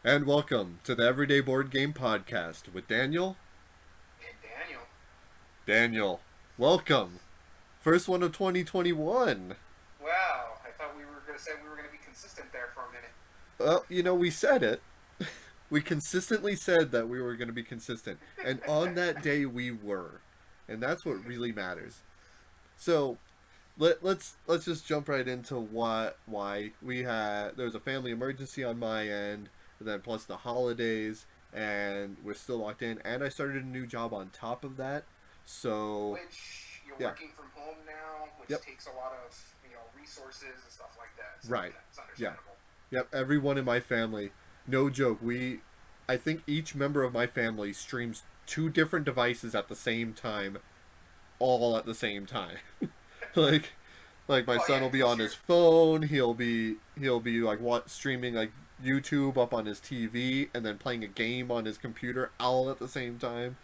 And welcome to the Everyday Board Game Podcast with Daniel. And Daniel. Daniel, welcome. First one of 2021. Wow, I thought we were going to say we were going to be consistent there for a minute. Well, we said it. We consistently said that we were going to be consistent. And on that day, we were. And that's what really matters. So, let's just jump right into why we had. There was a family emergency on my end, and then plus the holidays, and we're still locked in. And I started a new job on top of that. So, Which you're yeah. working from home now, which Yep. takes a lot of resources and stuff like that. So Right. It's Yeah. understandable. Yep, everyone in my family, no joke, I think each member of my family streams two different devices at the same time, all at the same time. like, like my Oh son yeah, will be because on his phone, he'll be like streaming like YouTube up on his TV, and then playing a game on his computer all at the same time.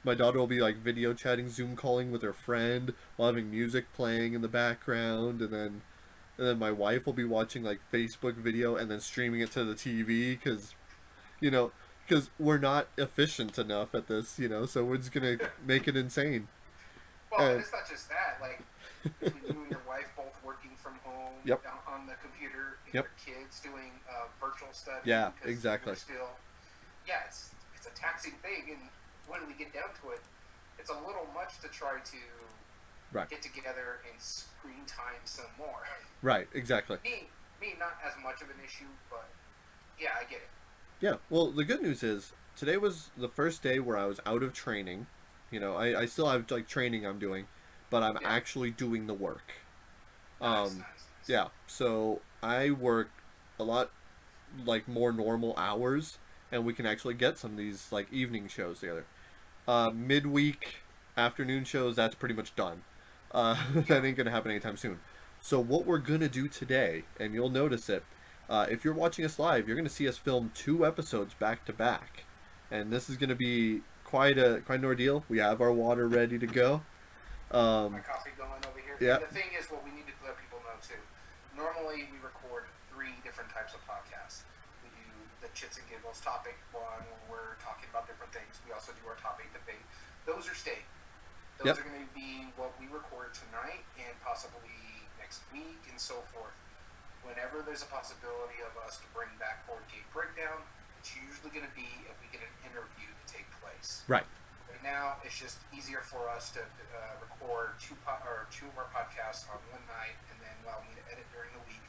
My daughter will be like video chatting, Zoom calling with her friend while having music playing in the background, and then my wife will be watching like Facebook video and then streaming it to the TV you know, because we're not efficient enough at this, so we're just gonna make it insane. well, and And it's not just that. Like between you and your wife both working from home yep, on the computer, and yep, your kids doing virtual study. yeah, Because exactly, we're still, yeah, it's a taxing thing, and when we get down to it, it's a little much to try to right, get together and screen time some more. right, exactly. Me, not as much of an issue, but yeah, I get it. Yeah. Well, the good news is today was the first day where I was out of training. I still have like training I'm doing, but I'm Yeah, actually doing the work. nice, Um, nice, nice. yeah. So I work a lot like more normal hours, and we can actually get some of these like evening shows together. Midweek afternoon shows, that's pretty much done. Yeah, That ain't gonna happen anytime soon. So what we're gonna do today, and you'll notice it, if you're watching us live, you're gonna see us film two episodes back to back, and this is gonna be quite an ordeal. We have our water ready to go. my Um, coffee going over here. yeah, And the thing is, what we need to let people know too. Normally, we record three different types of podcasts. We do the Chits and Giggles topic one, where we're talking about different things. We also do our topic debate. Those are staying. Those yep, are going to be what we record tonight and possibly next week and so forth. Whenever there's a possibility of us to bring back board game breakdown, it's usually going to be if we get an interview to take place. right, Right now, it's just easier for us to record two of our podcasts on one night, and then allow me to edit during the week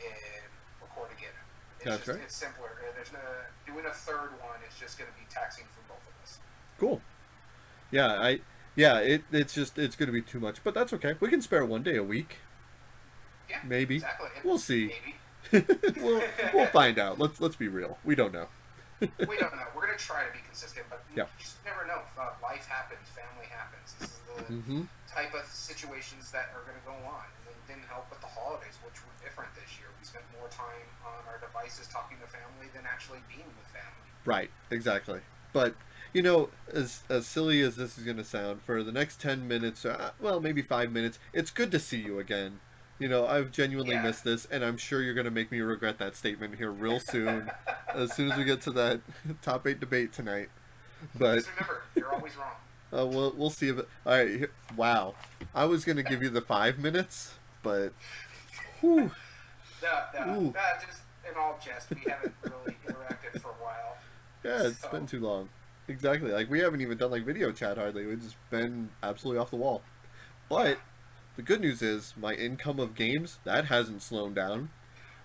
and record again. that's right. It's simpler. There's no doing a third one. It's just going to be taxing for both of us. Cool. Yeah, yeah, it's gonna be too much, but that's okay. We can spare one day a week, Yeah, maybe. exactly. And We'll see. maybe we'll find out. Let's be real. We don't know. we don't know. We're going to try to be consistent, but you Yeah. just never know. Life happens. Family happens. This is the Mm-hmm. type of situations that are going to go on. And it didn't help with the holidays, which were different this year. We spent more time on our devices talking to family than actually being with family. Right. Exactly. But as silly as this is gonna sound, for the next 10 minutes, well, maybe 5 minutes, it's good to see you again. I've genuinely Yeah. missed this, and I'm sure you're gonna make me regret that statement here real soon, as soon as we get to that top eight debate tonight. But Just remember, you're always wrong. we'll see if all right. Wow, I was gonna give you the 5 minutes, but whew, ooh, Just in all jest, we haven't really interacted for a while. yeah, it's been So, too long. Exactly. Like we haven't even done like video chat hardly. We've just been absolutely off the wall. yeah. But the good news is my income of games that hasn't slowed down.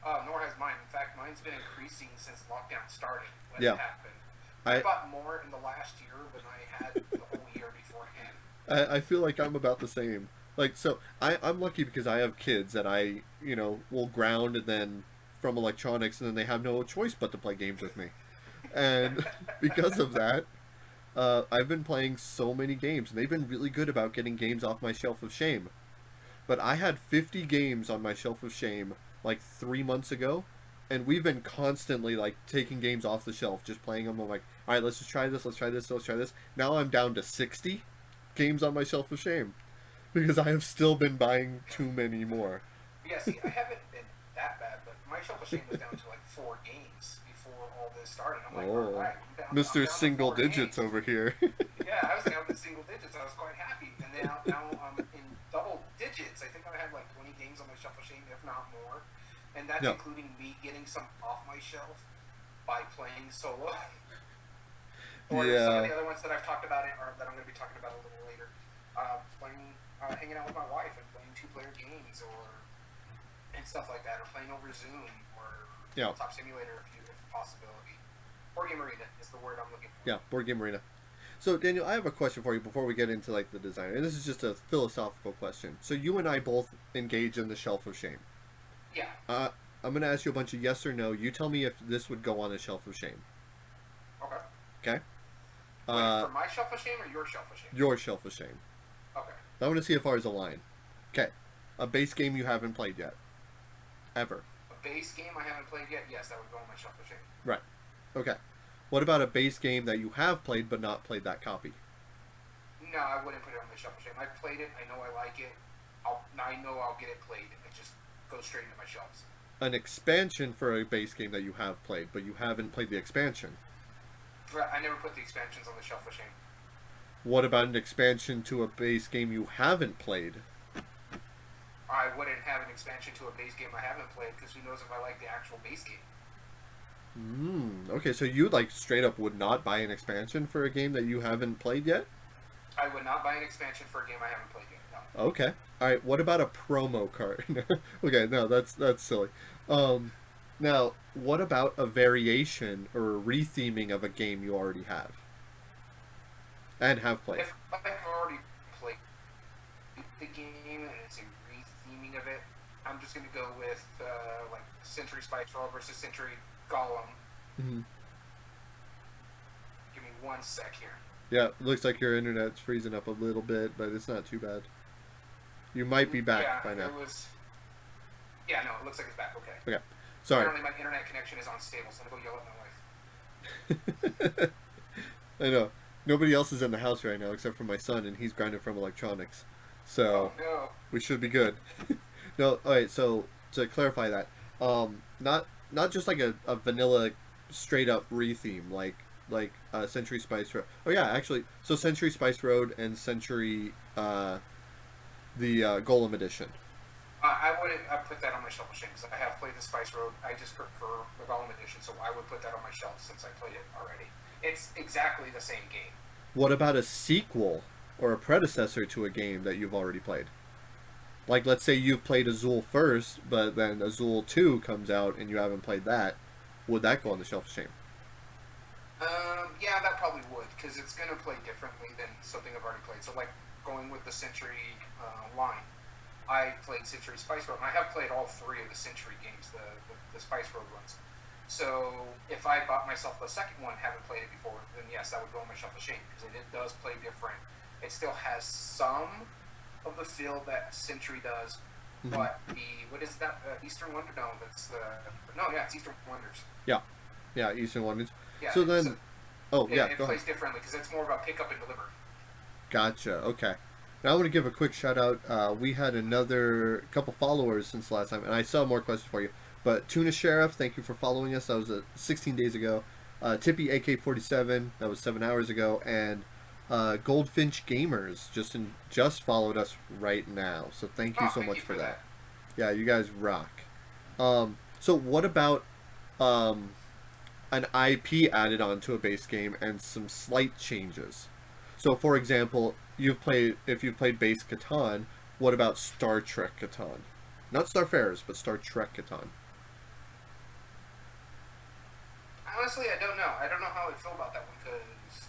Nor has mine. In fact, mine's been increasing since lockdown started when it Yeah, happened. I I bought more in the last year than I had the whole year beforehand. I feel like I'm about the same. Like so, I'm lucky because I have kids that I will ground and then from electronics, and then they have no choice but to play games with me. And because of that, I've been playing so many games, and they've been really good about getting games off my shelf of shame. But I had 50 games on my shelf of shame like 3 months ago, and we've been constantly like taking games off the shelf, just playing them. I'm like, all right, let's just try this, let's try this, let's try this. Now I'm down to 60 games on my shelf of shame because I have still been buying too many more. Yeah, see, I haven't been that bad, but my shelf of shame was down to like 4 games before all this started. I'm like, all Oh, right, I'm Mr. down to Single 4 Digits games. over here. Yeah, I was down to single digits. I was quite happy. And now I'm in double digits. I think I had like 20 games on my shelf of shame, if not more. And that's Yeah. including me getting some off my shelf by playing solo. Or some of Yeah. the other ones that I've talked about or that I'm going to be talking about a little later. Hanging out with my wife and playing 2-player games and stuff like that, or playing over Zoom or Yeah. Top Simulator if a possibility. Board Game Arena is the word I'm looking for. Yeah. Board Game Arena. So, Daniel, I have a question for you before we get into like the design, and this is just a philosophical question. So, you and I both engage in the Shelf of Shame. Yeah. I'm going to ask you a bunch of yes or no. You tell me if this would go on the Shelf of Shame. Okay. Okay. Wait, for my shelf of shame or your shelf of shame? Your Shelf of Shame. Okay. I want to see how far is a line. Okay. A base game you haven't played yet. Ever. A base game I haven't played yet? Yes, that would go on my shelf of shame. Right. Okay. What about a base game that you have played but not played that copy? No, I wouldn't put it on my shelf of shame. I've played it. I know I like it. I know I'll get it played. It just goes straight into my shelves. An expansion for a base game that you have played, but you haven't played the expansion. I never put the expansions on the shelf of shame. What about an expansion to a base game you haven't played? I wouldn't have an expansion to a base game I haven't played because who knows if I like the actual base game. Okay, so you like straight up would not buy an expansion for a game that you haven't played yet? I would not buy an expansion for a game I haven't played yet. No. Okay. All right. What about a promo card? Okay, no, that's silly. Now, what about a variation or a retheming of a game you already have and have played? If I've already played the game and it's a retheming of it, I'm just going to go with like Century Spice Roll versus Century Golem. Mm-hmm. Give me 1 sec here. Yeah, looks like your internet's freezing up a little bit, but it's not too bad. You might be back by now. Yeah, no, it looks like it's back. Okay. Okay. Sorry. Apparently my internet connection is unstable, so I'm going to go yell at my wife. I know. Nobody else is in the house right now except for my son, and he's grounded from electronics. So no. we should be good. No, alright, so to clarify that, not just like a vanilla straight up retheme like Century Spice Road. Oh yeah, actually, so Century Spice Road and Century the Golem edition. I wouldn't put that on my shelf of shame because I have played the Spice Road. I just prefer the Golem edition, so I would put that on my shelf since I played it already. It's exactly the same game. What about a sequel or a predecessor to a game that you've already played? Like, let's say you've played Azul first, but then Azul 2 comes out and you haven't played that. Would that go on the shelf of shame? Yeah, that probably would, because it's going to play differently than something I've already played. So, like, going with the Century line, I played Century Spice Road, and I have played all 3 of the Century games, the Spice Road ones. So, if I bought myself the second one, haven't played it before, then yes, that would go on my shelf of shame, because it does play different. It still has some of the feel that Century does, but what is that? Eastern Wonder? No, it's Eastern Wonders. Yeah, Eastern Wonders. Yeah, so then, it plays differently because it's more about pick up and deliver. Gotcha. Okay. Now I want to give a quick shout out. We had another couple followers since last time, and I still have more questions for you. But Tuna Sheriff, thank you for following us. That was 16 days ago. Tippy AK47, that was 7 hours ago, and Goldfinch Gamers just followed us right now. So thank you so much for that. Yeah, you guys rock. So what about an IP added onto a base game and some slight changes? So, for example, if you've played base Catan, what about Star Trek Catan? Not Starfarers, but Star Trek Catan. Honestly, I don't know. I don't know how I feel about that one because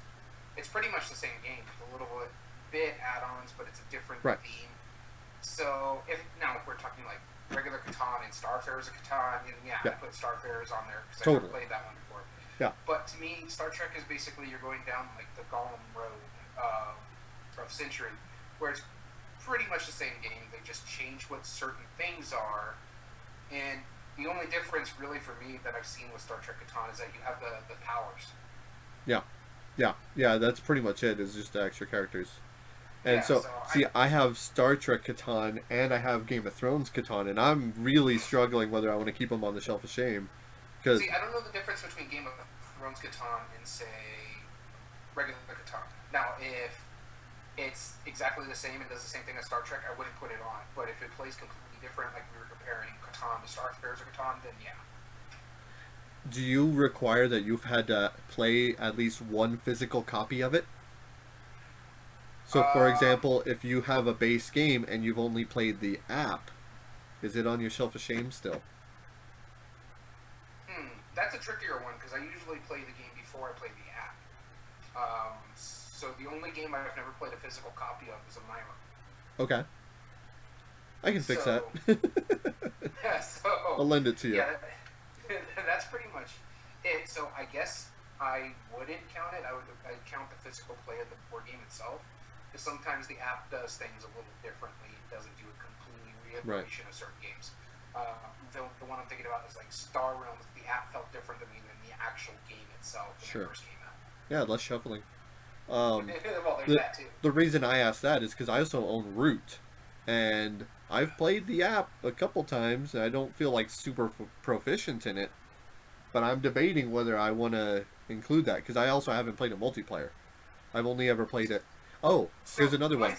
it's pretty much the same game. A little bit add-ons, but it's a different theme. So, if we're talking like regular Catan and Starfarers of Catan, I put Starfarers on there because I never played that one before. Yeah. But to me, Star Trek is basically you're going down like the Golem road of Century, where it's pretty much the same game. They just change what certain things are, and the only difference really for me that I've seen with Star Trek Catan is that you have the powers. Yeah, that's pretty much it, is just the extra characters. And yeah, I have Star Trek Catan and I have Game of Thrones Catan, and I'm really struggling whether I want to keep them on the shelf of shame. I don't know the difference between Game of runs Catan and say regular Catan. Now, if it's exactly the same and does the same thing as Star Trek, I wouldn't put it on. But if it plays completely different, like we were comparing Catan to Starfarers or Catan, then yeah. Do you require that you've had to play at least one physical copy of it? So, for example, if you have a base game and you've only played the app, is it on your shelf of shame still? That's a trickier one because I usually play the game before I play the app. So the only game I've never played a physical copy of is a Myra. Okay. I can fix that. Yeah, so I'll lend it to you. Yeah, that's pretty much it. So I guess I wouldn't count it. I'd count the physical play of the board game itself. Because sometimes the app does things a little differently. It doesn't do a completely reiteration of certain games. The one I'm thinking about is like Star Realms. The app felt different than the actual game itself when it first came out. Yeah, less shuffling. Well, there's that too. The reason I asked that is because I also own Root, and I've played the app a couple times, and I don't feel like super proficient in it, but I'm debating whether I want to include that, because I also haven't played it multiplayer. I've only ever played it... Oh, so here's another one.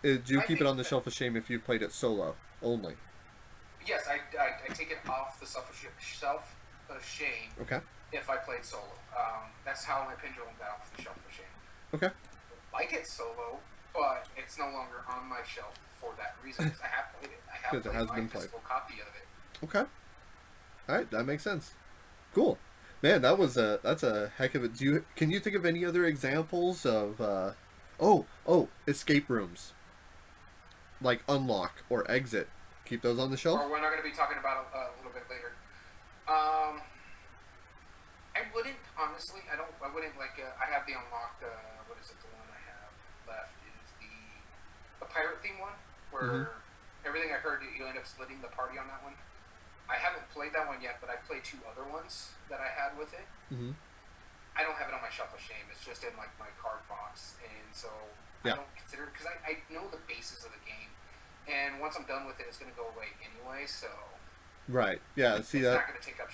Do you keep it on the shelf of shame if you've played it solo only? Yes, I take it off the shelf of shame. Okay. If I played solo. That's how my pendulum got off the shelf of shame. Okay. I like it solo, but it's no longer on my shelf for that reason. Because I have played it. I have played my physical copy of it. Okay. All right, that makes sense. Cool, man. That's a heck of it. Can you think of any other examples of escape rooms, like Unlock or Exit? Keep those on the shelf. Or we're not going to be talking about a little bit later. I wouldn't honestly. I wouldn't like. I have the Unlocked. What is it? The one I have left is the pirate theme one, where everything I heard you end up splitting the party on that one. I haven't played that one yet, but I've played two other ones that I had with it. I don't have it on my shelf of shame. It's just in like my card box, and so I don't consider it because I know the basis of the game, and once I'm done with it, it's going to go away anyway. So right, yeah. See it's that? Not going to take up.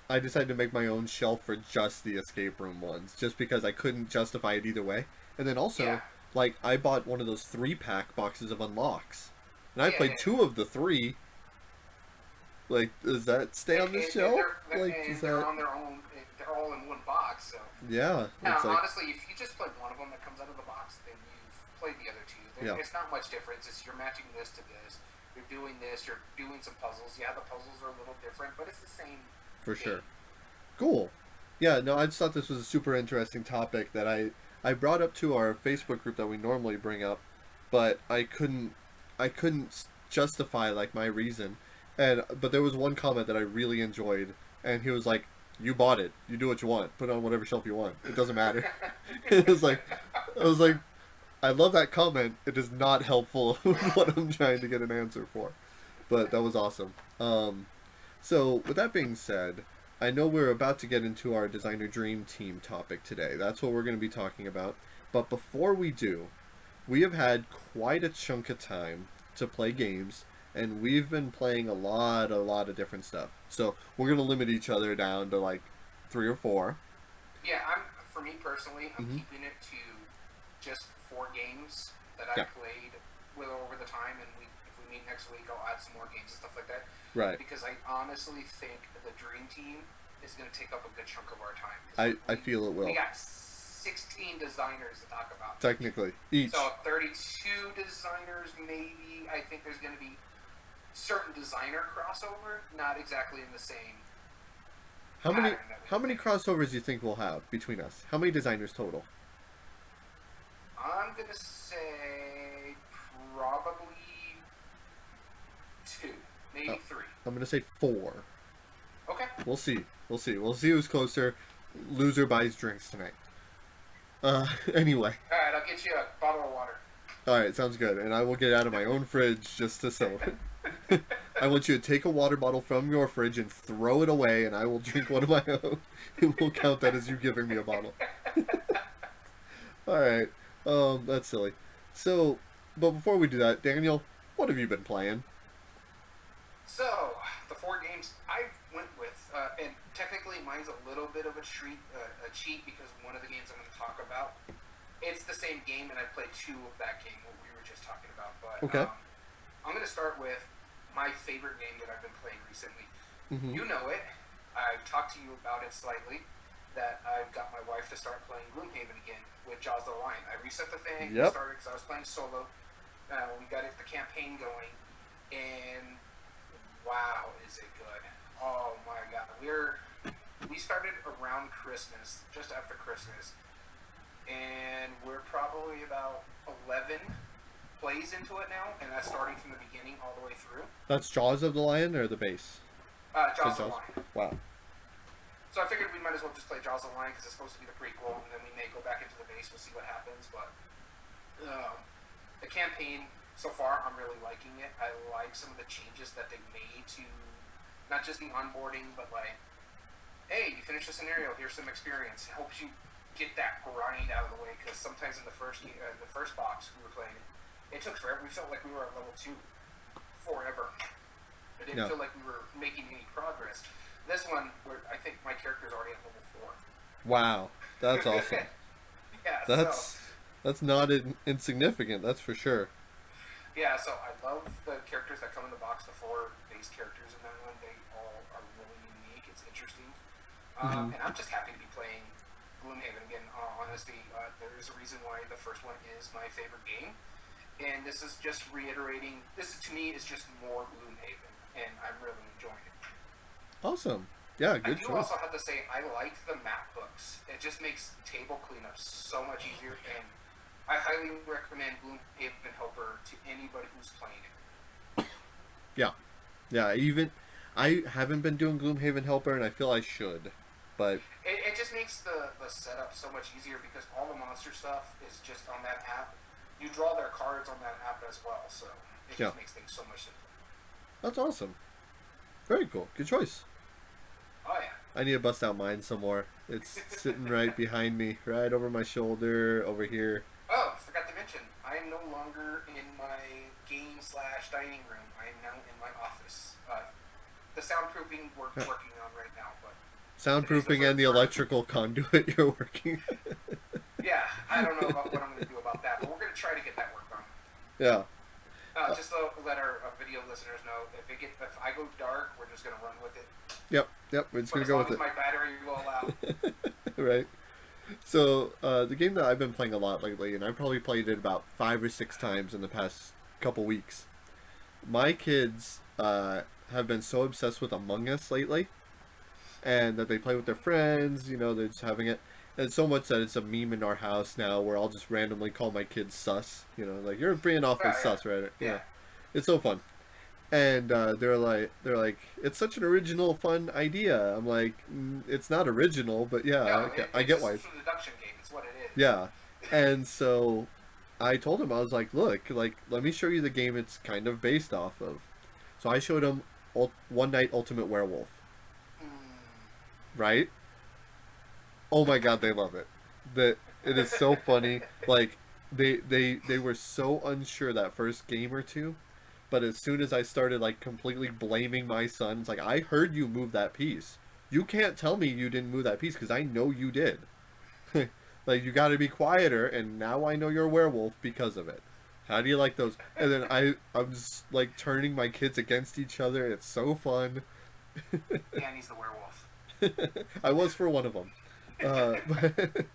I decided to make my own shelf for just the escape room ones, just because I couldn't justify it either way. And then also, like, I bought one of those 3-pack boxes of Unlocks, and I played 2 of the 3. Like, does that stay on the shelf? They're on their own. They're all in one box. So yeah. Now, honestly, if you just play one of them that comes out of the box, then you've played the other 2. It's not much difference. It's you're matching this to this. You're doing this. You're doing some puzzles. Yeah, the puzzles are a little different, but it's the same. For sure. Cool. Yeah, no, I just thought this was a super interesting topic that I brought up to our Facebook group that we normally bring up, but I couldn't justify like my reason. But there was one comment that I really enjoyed, and he was like, "You bought it. You do what you want. Put it on whatever shelf you want. It doesn't matter." I was like, I love that comment. It is not helpful with what I'm trying to get an answer for, but that was awesome. So, with that being said, I know we're about to get into our Designer Dream Team topic today. That's what we're going to be talking about. But before we do, we have had quite a chunk of time to play games, and we've been playing a lot of different stuff. So, we're going to limit each other down to like 3 or 4. Yeah, for me personally, I'm keeping it to just 4 games that I played over the time, and if we meet next week, I'll add some more games and stuff like that. Right. Because I honestly think the Dream Team is going to take up a good chunk of our time. I feel it will. We got 16 designers to talk about. Technically. Each. So 32 designers, maybe. I think there's going to be certain designer crossover, not exactly in the same How many crossovers do you think we'll have between us? How many designers total? I'm going to say probably 2. Maybe 3. I'm going to say 4. Okay. We'll see. We'll see who's closer. Loser buys drinks tonight. Anyway. Alright, I'll get you a bottle of water. Alright, sounds good. And I will get out of my own fridge just to sell it. I want you to take a water bottle from your fridge and throw it away, and I will drink one of my own. And we'll count that as you giving me a bottle. Alright. That's silly. So, but before we do that, Daniel, what have you been playing? So, the 4 games I went with, and technically mine's a little bit of a cheat because one of the games I'm going to talk about, it's the same game, and I played 2 of that game, what we were just talking about. But Okay. I'm going to start with my favorite game that I've been playing recently. Mm-hmm. You know it. I've talked to you about it slightly. That I've got my wife to start playing Gloomhaven again with Jaws of the Lion. I reset the thing, Yep. started because I was playing solo. We got the campaign going, and wow, is it good! Oh my god, we started around Christmas, just after Christmas, and we're probably about 11 plays into it now, and that's starting from the beginning all the way through. That's Jaws of the Lion or the base? Jaws So of the Lion. Wow. So I figured we might as well just play Jaws of the Lion because it's supposed to be the prequel, and then we may go back into the base. We'll see what happens. But the campaign so far, I'm really liking it. I like some of the changes that they've made to not just the onboarding, but like, hey, you finish the scenario, here's some experience. It helps you get that grind out of the way because sometimes in the first box we were playing, it took forever. We felt like we were at level 2 forever. It didn't feel like we were making any progress. This one, where I think my character is already at level 4. Wow, that's awesome. Yeah, That's not insignificant. That's for sure. yeah. So I love the characters that come in the box. The 4 base characters in that one, they all are really unique. It's interesting, Mm-hmm. and I'm just happy to be playing Gloomhaven again. Honestly, there is a reason why the first one is my favorite game, and this is just reiterating. This to me is just more Gloomhaven, and I'm really enjoying it. Awesome. Yeah, I good do choice. also have to say I like the map books. It just makes table cleanup so much easier, and I highly recommend Gloomhaven Helper to anybody who's playing it. Yeah. Yeah, even I haven't been doing Gloomhaven Helper and I feel I should. But It just makes the setup so much easier because all the monster stuff is just on that app. You draw their cards on that app as well, so it yeah. just makes things so much simpler. That's awesome. Very cool. Good choice. Oh yeah. I need to bust out mine some more. It's sitting right behind me, right over my shoulder, over here. Oh, forgot to mention, I am no longer in my game/dining room. I am now in my office. The soundproofing we're working on right now, but Soundproofing and the electrical conduit you're working. yeah, I don't know about what I'm going to do about that, but we're going to try to get that work done. Yeah. Just to let our video listeners know, if I go dark, we're just going to run with it. Yep, we're just But going as to go long with as it. my battery will allow. Right. So, the game that I've been playing a lot lately, and I've probably played it about 5 or 6 times in the past couple weeks. My kids have been so obsessed with Among Us lately, and that they play with their friends, they're just having it. And so much that it's a meme in our house now where I'll just randomly call my kids sus. Like, you're being awfully sus, right? Yeah. It's so fun. And they're like, it's such an original, fun idea. I'm like, it's not original, but yeah, No, I get why. It's a deduction game. It's what it is. Yeah, and so I told him, I was like, look, like, let me show you the game it's kind of based off of. So I showed him One Night Ultimate Werewolf. Right? Oh my god, they love it. That it is so funny. Like, they were so unsure that first game or two, but as soon as I started like completely blaming my son, it's like, I heard you move that piece. You can't tell me you didn't move that piece because I know you did. Like, you got to be quieter, and now I know you're a werewolf because of it. How do you like those? And then I'm just like turning my kids against each other. It's so fun. Danny's the werewolf. I was for one of them. But,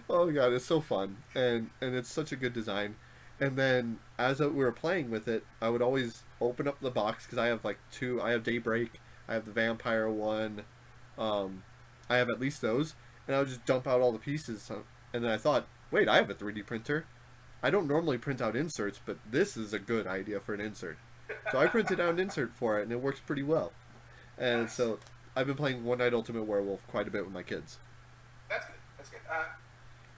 oh god, it's so fun, and it's such a good design. And then as we were playing with it, I would always open up the box because I have like 2. I have Daybreak, I have the vampire one. I have at least those, and I would just dump out all the pieces. And then I thought, wait, I have a 3D printer. I don't normally print out inserts, but this is a good idea for an insert. So I printed out an insert for it, and it works pretty well. And so I've been playing One Night Ultimate Werewolf quite a bit with my kids. That's good. That's good.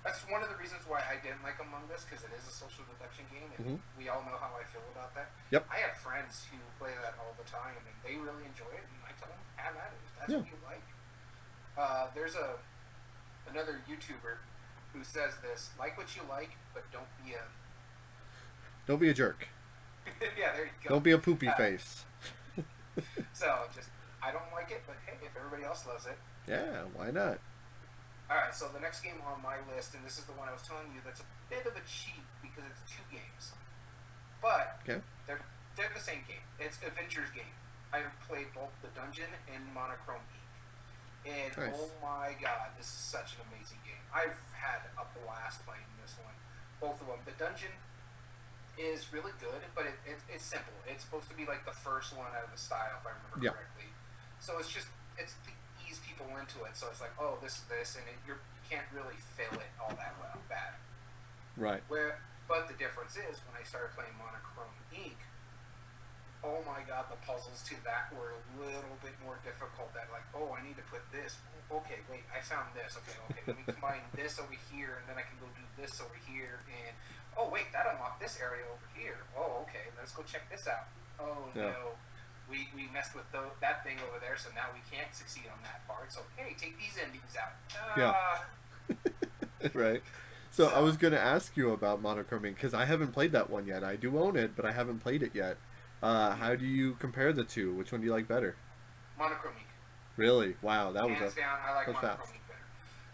That's one of the reasons why I didn't like Among Us, because it is a social deduction game, and we all know how I feel about that. Yep. I have friends who play that all the time, and they really enjoy it, and I tell them, have at it. If that's what you like. There's another YouTuber who says this: like what you like, but don't be a Don't be a jerk. yeah, there you go. Don't be a poopy face. So just I don't like it, but hey, if everybody else loves it. Yeah, why not? All right, so the next game on my list, and this is the one I was telling you, that's a bit of a cheat because it's 2 games, but Okay. they're the same game. It's Adventure's game. I have played both the Dungeon and Monochrome Ink, and Nice. oh my god, this is such an amazing game. I've had a blast playing this one, both of them. The Dungeon is really good, but it's simple. It's supposed to be like the first one out of the style, if I remember Yeah. correctly. So it's to ease people into it. So it's like, oh, this, and you can't really fail it all that well, bad. Right. But the difference is when I started playing Monochrome Ink, oh my god, the puzzles to that were a little bit more difficult. That like, oh, I need to put this. Okay, wait, I found this. Okay, let me combine this over here, and then I can go do this over here. And oh wait, that unlocked this area over here. Oh, okay, let's go check this out. Oh Yeah. no, we messed with that thing over there, so now we can't succeed on that part. So hey, take these endings out. Yeah. Right. So I So was gonna ask you about monochroming because I haven't played that one yet. I do own it, but I haven't played it yet. How do you compare the two? Which one do you like better? Monochrome Ink. Really? Wow, Hands down, I like that was Monochrome fast. Ink better.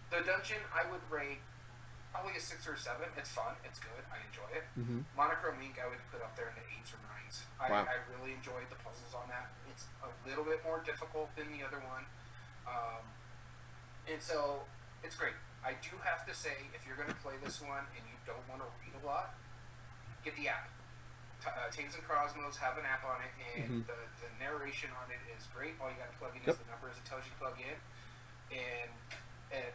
The dungeon, I would rate probably a 6 or 7. It's fun, it's good, I enjoy it. Mm-hmm. Monochrome Ink, I would put up there in the 8s or 9s. Wow. I really enjoyed the puzzles on that. It's a little bit more difficult than the other one, um, and so it's great. I do have to say, if you're going to play this one and you don't want to read a lot, get the app. Tames and Cosmos have an app on it, and Mm-hmm. the narration on it is great. All you got to plug in is Yep. the numbers it tells you to plug in, and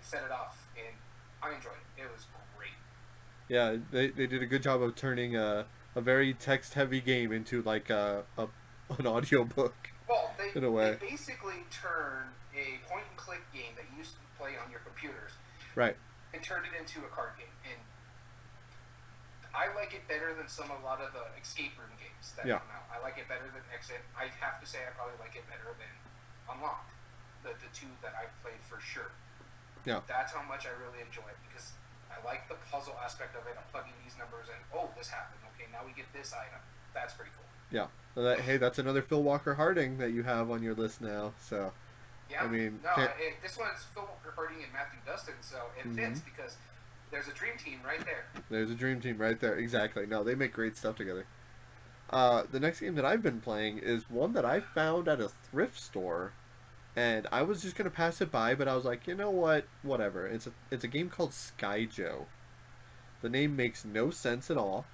set it off. And I enjoyed it. It was great. Yeah, they did a good job of turning a very text heavy game into like an audio book Well, in a they way. basically turned a point and click game that you used to play on your computers Right. and turned it into a card game. And I like it better than a lot of the escape room games that Yeah. come out. I like it better than Exit. I have to say I probably like it better than Unlocked. The two that I've played for sure. Yeah. That's how much I really enjoy it because I like the puzzle aspect of it. I'm plugging these numbers in. Oh, this happened. Okay, now we get this item. That's pretty cool. Yeah. So hey, that's another Phil Walker Harding that you have on your list now. So I Yeah, mean, no, can't. this one's Phil Harding and Matthew Dustin, so it Mm-hmm. fits because there's a dream team right there. There's a dream team right there. Exactly. No, they make great stuff together. The next game that I've been playing is one that I found at a thrift store, and I was just gonna pass it by, but I was like, you know what? Whatever. It's a game called Skyjo. The name makes no sense at all.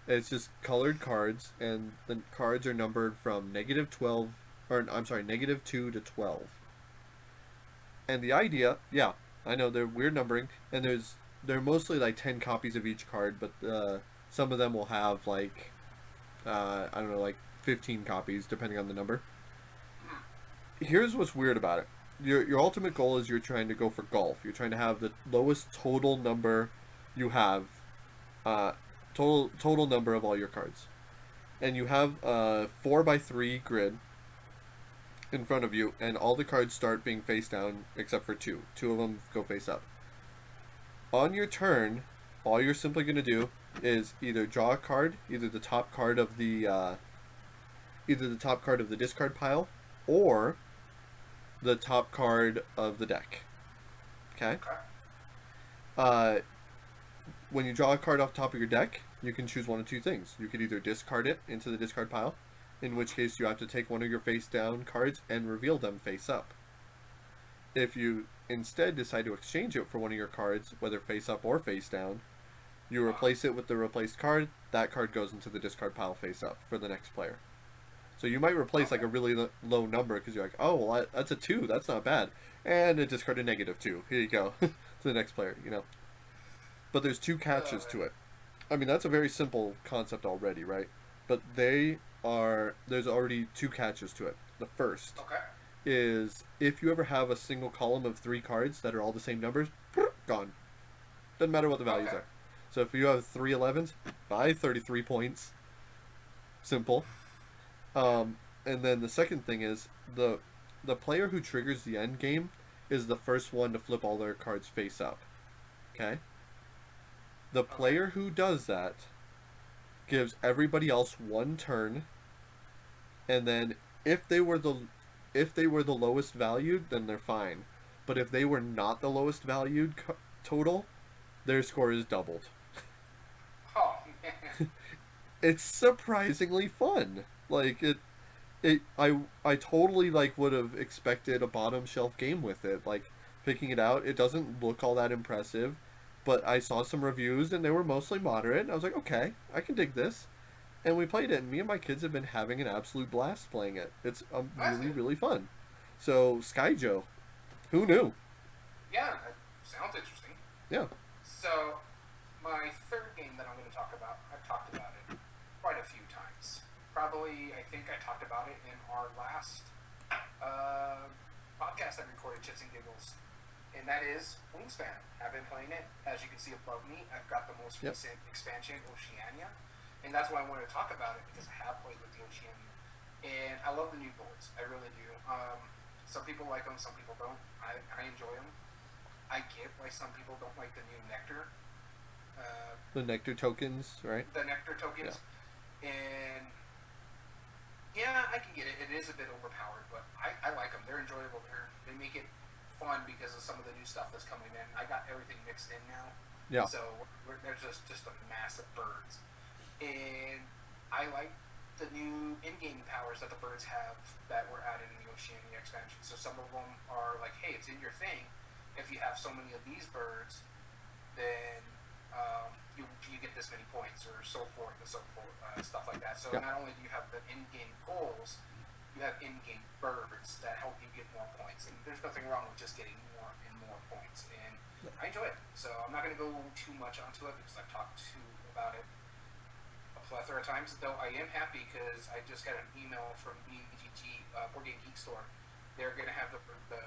It's just colored cards, and the cards are numbered from -12, or I'm sorry, -2 to 12. And the idea, yeah, I know they're weird numbering, and they're mostly like 10 copies of each card, but some of them will have like I don't know, like 15 copies depending on the number. Here's what's weird about it. Your ultimate goal is you're trying to go for golf. You're trying to have the lowest total number you have, uh, total number of all your cards, and you have a 4x3 grid in front of you, and all the cards start being face down except for two. Two of them go face up. On your turn, all you're simply going to do is either draw a card, either the top card of the discard pile, or the top card of the deck. Okay. Okay. Uh, when you draw a card off the top of your deck, you can choose one of two things. You could either discard it into the discard pile, in which case you have to take one of your face down cards and reveal them face up. If you instead decide to exchange it for one of your cards, whether face up or face down, you replace it with the replaced card. That card goes into the discard pile face up for the next player. So you might replace like a really low number because you're like, oh, well, that's a 2. That's not bad. And it discard a -2. Here you go to the next player, you know. But there's two catches to it. I mean, that's a very simple concept already, right? But there's already two catches to it. The first Okay. is if you ever have a single column of 3 cards that are all the same numbers, gone. Doesn't matter what the values Okay. are. So if you have 3 11s, buy 33 points. Simple. And then the second thing is the player who triggers the end game is the first one to flip all their cards face up. Okay? The player who does that gives everybody else one turn, and then if they were the if they were the lowest valued, then they're fine. But if they were not the lowest valued total, their score is doubled. Oh man. It's surprisingly fun. Like I totally like would have expected a bottom shelf game with it. Like picking it out, it doesn't look all that impressive, but I saw some reviews and they were mostly moderate. And I was like, okay, I can dig this. And we played it, and me and my kids have been having an absolute blast playing it. It's That's really good. really fun. So Skyjo, who knew? Yeah, that sounds interesting. Yeah. So, my third game that I'm going to talk about, I've talked about it quite a few times. Probably, I think I talked about it in our last podcast I recorded, Chits and Giggles, and that is Wingspan. I've been playing it. As you can see above me, I've got the most Yep. recent expansion, Oceania, and that's why I wanted to talk about it because I have played with the Oceania, and I love the new boards. I really do. Some people like them, some people don't. I enjoy them. I get why some people don't like the new Nectar, The Nectar tokens, right? the Nectar tokens, and yeah, I can get it. It is a bit overpowered, but I like them. They're enjoyable. They make it fun because of some of the new stuff that's coming in. I got everything mixed in now, Yeah. so there's just a mass of birds, and I like the new in-game powers that the birds have that were added in the Oceania expansion. So some of them are like, hey, it's in your thing. If you have so many of these birds, then you get this many points, or so forth and so forth, stuff like that. So Yeah. not only do you have the in-game goals, you have in-game birds that help you get more points. And there's nothing wrong with just getting more and more points. And I enjoy it. So I'm not going to go too much onto it because I've talked about it a plethora of times. Though I am happy because I just got an email from BGG, Board Game Geek Store. They're going to have the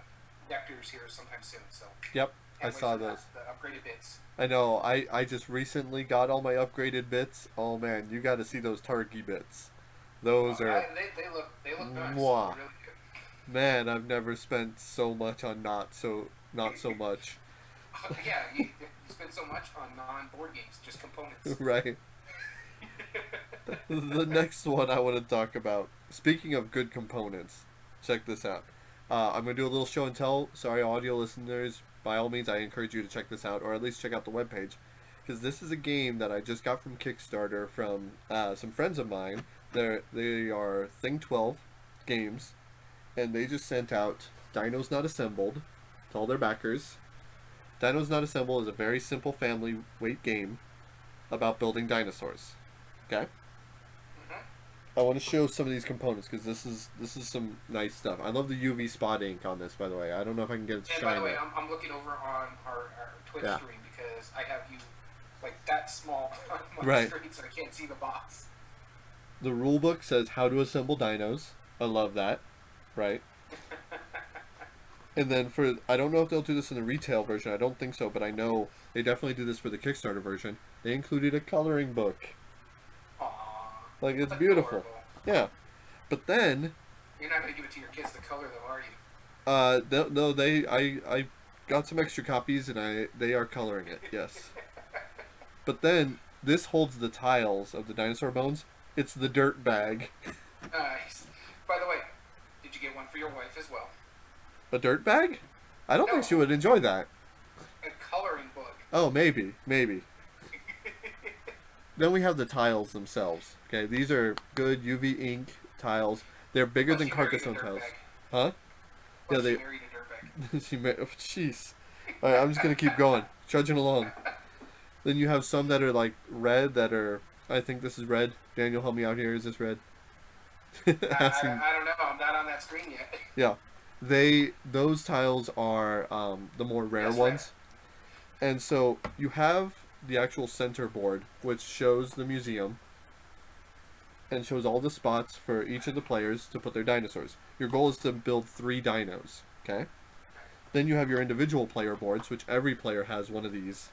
nectars here sometime soon. So Yep. I can't wait saw for that, those. the upgraded bits. I know. I just recently got all my upgraded bits. Oh man, you got to see those Targi bits. Those are They look nice. mwah. Really good. Man, I've never spent so much on not so much. Yeah, you spend so much on non-board games, just components. Right. The next one I want to talk about. Speaking of good components, check this out. I'm gonna do a little show and tell. Sorry, audio listeners. By all means, I encourage you to check this out, or at least check out the webpage, because this is a game that I just got from Kickstarter from some friends of mine. They are Thing 12 Games, and they just sent out Dinos Not Assembled to all their backers. Dinos Not Assembled is a very simple family weight game about building dinosaurs. Okay. Hmm. I want to show some of these components because this is some nice stuff. I love the UV spot ink on this, by the way. I don't know if I can get it to And shine. by the way, It. I'm looking over on our Twitch Yeah. stream because I have you like that small on my Right. screen, so I can't see the box. The rule book says how to assemble dinos. I love that. Right. And then I don't know if they'll do this in the retail version. I don't think so, but I know they definitely do this for the Kickstarter version. They included a coloring book. Aww. Like, it's Adorable. beautiful. Yeah. But then, You're not gonna give it to your kids to color though, are you? no, I got some extra copies and they are coloring it. Yes. But then this holds the tiles of the dinosaur bones. It's the dirt bag. Nice. By the way, did you get one for your wife as well? A dirt bag? I don't think she would enjoy that. A coloring book. Oh, maybe. Then we have the tiles themselves. Okay, these are good UV ink tiles. They're bigger Plus than you married a Carcassonne tiles. dirtbag. Huh? Plus Yeah, you they. married a dirtbag. She made. Oh, jeez. All right, I'm just gonna keep going, trudging along. Then you have some that are like red. That are. I think this is red. Daniel, help me out here. Is this red? Asking. I don't know. I'm not on that screen yet. Yeah, those tiles are the more rare Yes, ones, and so you have the actual center board, which shows the museum and shows all the spots for each of the players to put their dinosaurs. Your goal is to build 3 dinos. Okay. Then you have your individual player boards, which every player has one of these,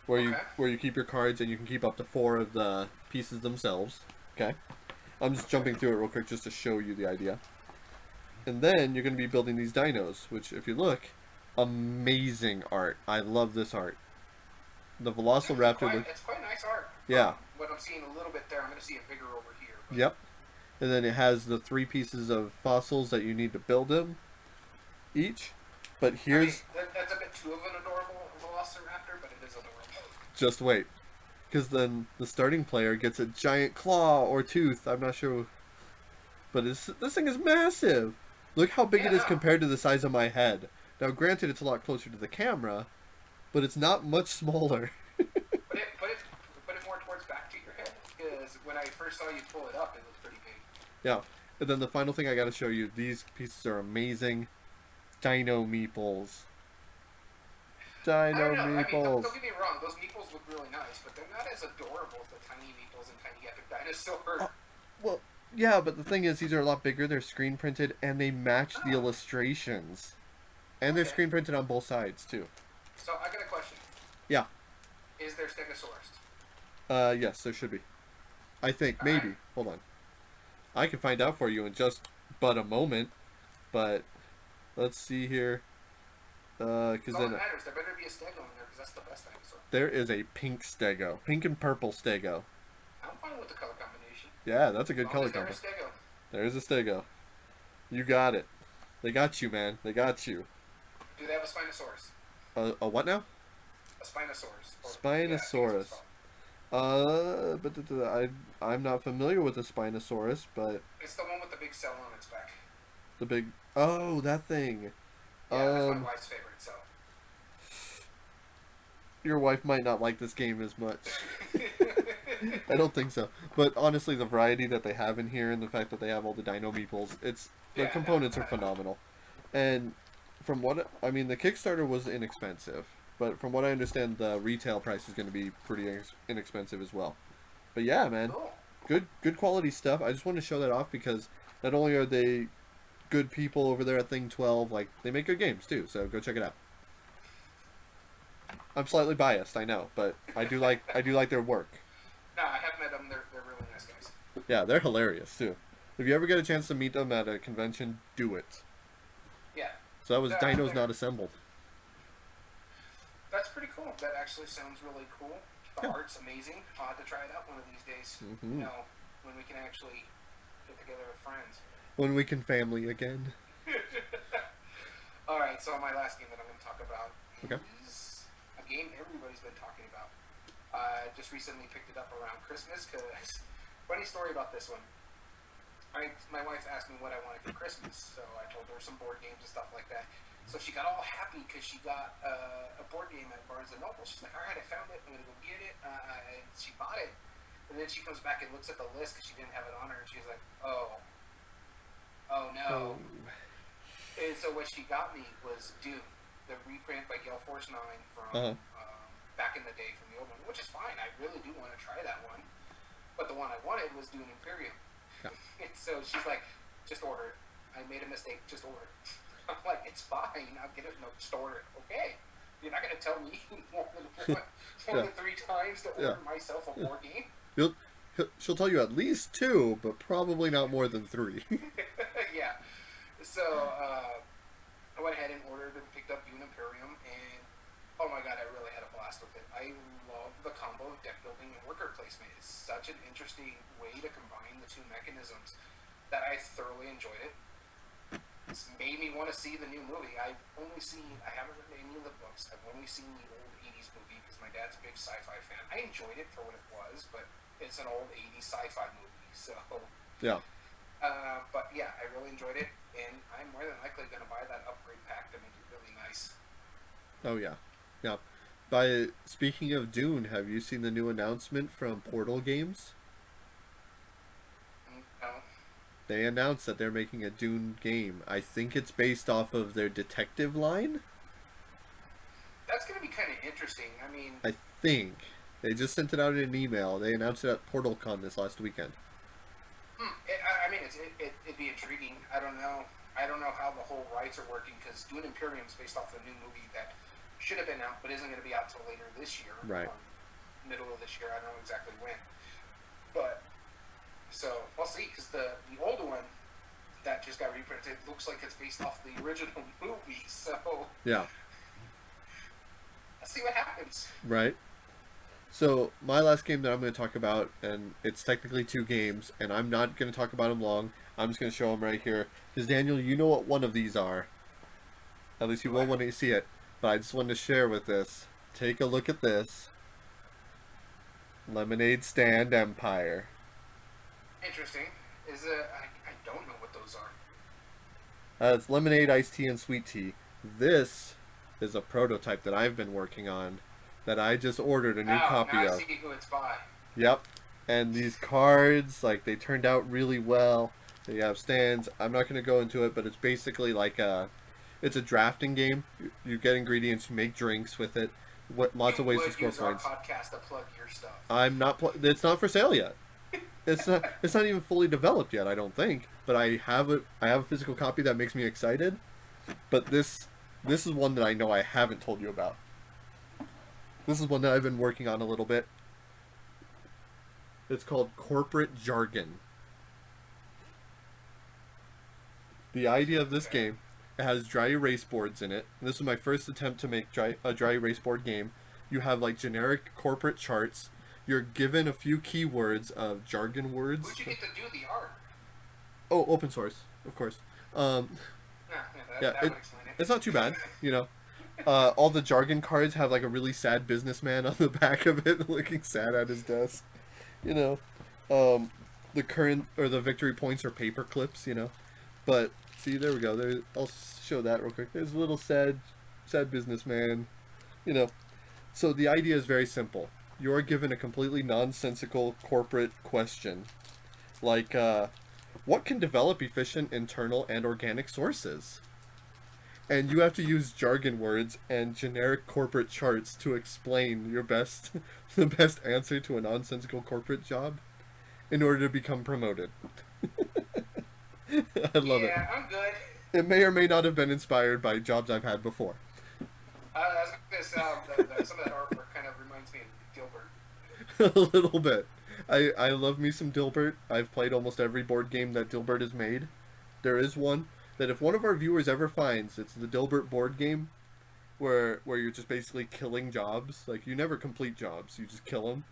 Okay. where you keep your cards and you can keep up to 4 of the pieces themselves. Okay. I'm just jumping through it real quick just to show you the idea. And then you're going to be building these dinos, which, if you look, amazing art. I love this art. The Velociraptor. It's quite nice art. Yeah. What I'm seeing a little bit there, I'm going to see it bigger over here. But Yep. and then it has the 3 pieces of fossils that you need to build them each. But I mean, here's that's a bit too of an adorable Velociraptor, but it is adorable. just wait, because then the starting player gets a giant claw or tooth. I'm not sure, but this thing is massive. Look how big Yeah, it is no. compared to the size of my head. Now, granted, it's a lot closer to the camera, but it's not much smaller. Put it more towards back to your head, because when I first saw you pull it up, it looked pretty big. Yeah. And then the final thing I gotta show you, these pieces are amazing. Dino meeples. I Dino don't know. I mean, don't meeples. get me wrong; those meeples look really nice, but they're not as adorable as the tiny meeples in Tiny Epic Dinosaur. Well, yeah, but the thing is, these are a lot bigger. They're screen printed, and they match the Oh, illustrations. And they're okay. screen printed on both sides too. So I got a question: Yeah. is there Stegosaurus? Yes, there should be. I think All right. maybe. Hold on. I can find out for you in just but a moment. But let's see here. Because That's all that then matters. There better be a Stego in there, because that's the best dinosaur. there is a pink stego, pink and purple stego. I'm fine with the color combination. Yeah, that's a As good long color as they're a combo. Stego. There's a stego. You got it. They got you, man. They got you. Do they have a Spinosaurus? A what now? A Spinosaurus. Or, yeah, I think that's what it's Spinosaurus. called. I'm not familiar with the Spinosaurus, but It's the one with the big cell on its back. the big that thing. Yeah, that's my Um, wife's favorite cell. your wife might not like this game as much. I don't think so. But honestly, the variety that they have in here and the fact that they have all the Dino Meeples, the Yeah, components no, are phenomenal. And from what I mean, the Kickstarter was inexpensive, but from what I understand, the retail price is going to be pretty inexpensive as well. But yeah, man, cool. good quality stuff. I just want to show that off because not only are they good people over there at Thing 12, like they make good games too. So go check it out. I'm slightly biased, I know, but I do like their work. No, I have met them. They're really nice guys. Yeah, they're hilarious too. If you ever get a chance to meet them at a convention, do it. Yeah. So that was Dinos They're- Not Assembled. That's pretty cool. That actually sounds really cool. The Yeah. art's amazing. I'll have to try it out one of these days. Hmm. You know, when we can actually get together with friends. When we can family again. All right, so my last game that I'm going to talk about Okay. is a game everybody's been talking about. Just recently picked it up around Christmas because funny story about this one. My wife asked me what I wanted for Christmas, so I told her some board games and stuff like that. So she got all happy because she got a board game at Barnes and Noble. She's like, "All right, I found it. I'm gonna go get it." And she bought it, and then she comes back and looks at the list because she didn't have it on her, and she's like, oh no." And so what she got me was Dune, the reprint by Gale Force 9 from Uh-huh. back in the day from the old one, which is fine. I really do want to try that one. But the one I wanted was Dune Imperium. Yeah. And so she's like, just order it. I made a mistake, just order it. I'm like, it's fine, I'll get it, no, just order it. Okay. You're not going to tell me more Yeah. than 3 times to order myself a board game? She'll tell you at least 2, but probably not more than 3. Yeah. So, I went ahead and ordered and picked up Dune Imperium, and oh my god, I really had a blast with it. I love the combo of deck building and worker placement. It's such an interesting way to combine the 2 mechanisms that I thoroughly enjoyed it. It's made me want to see the new movie. I haven't read any of the books. I've only seen the old 80s movie because my dad's a big sci-fi fan. I enjoyed it for what it was, but it's an old 80s sci-fi movie, so... Yeah. But yeah, I really enjoyed it, and I'm more than likely going to buy that upgrade pack to make it really nice. Oh yeah. Yeah. Speaking of Dune, have you seen the new announcement from Portal Games? No. They announced that they're making a Dune game. I think it's based off of their detective line. That's going to be kind of interesting. I mean, I think. They just sent it out in an email. They announced it at PortalCon this last weekend. it'd be intriguing. I don't know how the whole rights are working because Dune Imperium is based off the new movie that should have been out but isn't going to be out till later this year. Right. Middle of this year. I don't know exactly when. But so we'll see because the older one that just got reprinted looks like it's based off the original movie. So Yeah. let's see what happens. Right. So my last game that I'm going to talk about, and it's technically two games, and I'm not going to talk about them long. I'm just going to show them right here. Because Daniel, you know what one of these are. At least you Do will I? when you see it. But I just wanted to share with this. Take a look at this. Lemonade Stand Empire. Interesting. I don't know what those are. It's lemonade, iced tea, and sweet tea. This is a prototype that I've been working on that I just ordered a new Oh, now copy I of. see who it's by. Yep. And these cards, like, they turned out really well. They have stands. I'm not going to go into it, but it's basically like it's a drafting game. You get ingredients, you make drinks with it. Lots You of ways to would score use our points. podcast to plug your stuff. I'm not. It's not for sale yet. It's not. It's not even fully developed yet. I don't think. But I have a. I have a physical copy that makes me excited. But this is one that I know I haven't told you about. This is one that I've been working on a little bit. It's called Corporate Jargon. The idea of this game, it has dry erase boards in it. And this is my first attempt to make a dry erase board game. You have like generic corporate charts. You're given a few keywords of jargon words. Who'd you get to do the art? Oh, open source, of course. Yeah, That would explain it. it's not too bad, you know. All the jargon cards have like a really sad businessman on the back of it, looking sad at his desk. You know, the current or the victory points are paper clips. You know, but see, there we go. There, I'll show that real quick. There's a little sad businessman. You know, so the idea is very simple. You're given a completely nonsensical corporate question, like, what can develop efficient internal and organic sources? And you have to use jargon words and generic corporate charts to explain your best, the best answer to a nonsensical corporate job in order to become promoted. I love it. Yeah, I'm good. It may or may not have been inspired by jobs I've had before. I was going to say, some of that artwork kind of reminds me of Gilbert. A little bit. I love me some Dilbert. I've played almost every board game that Dilbert has made. There is one that if one of our viewers ever finds, it's the Dilbert board game where you're just basically killing jobs. Like you never complete jobs, you just kill them,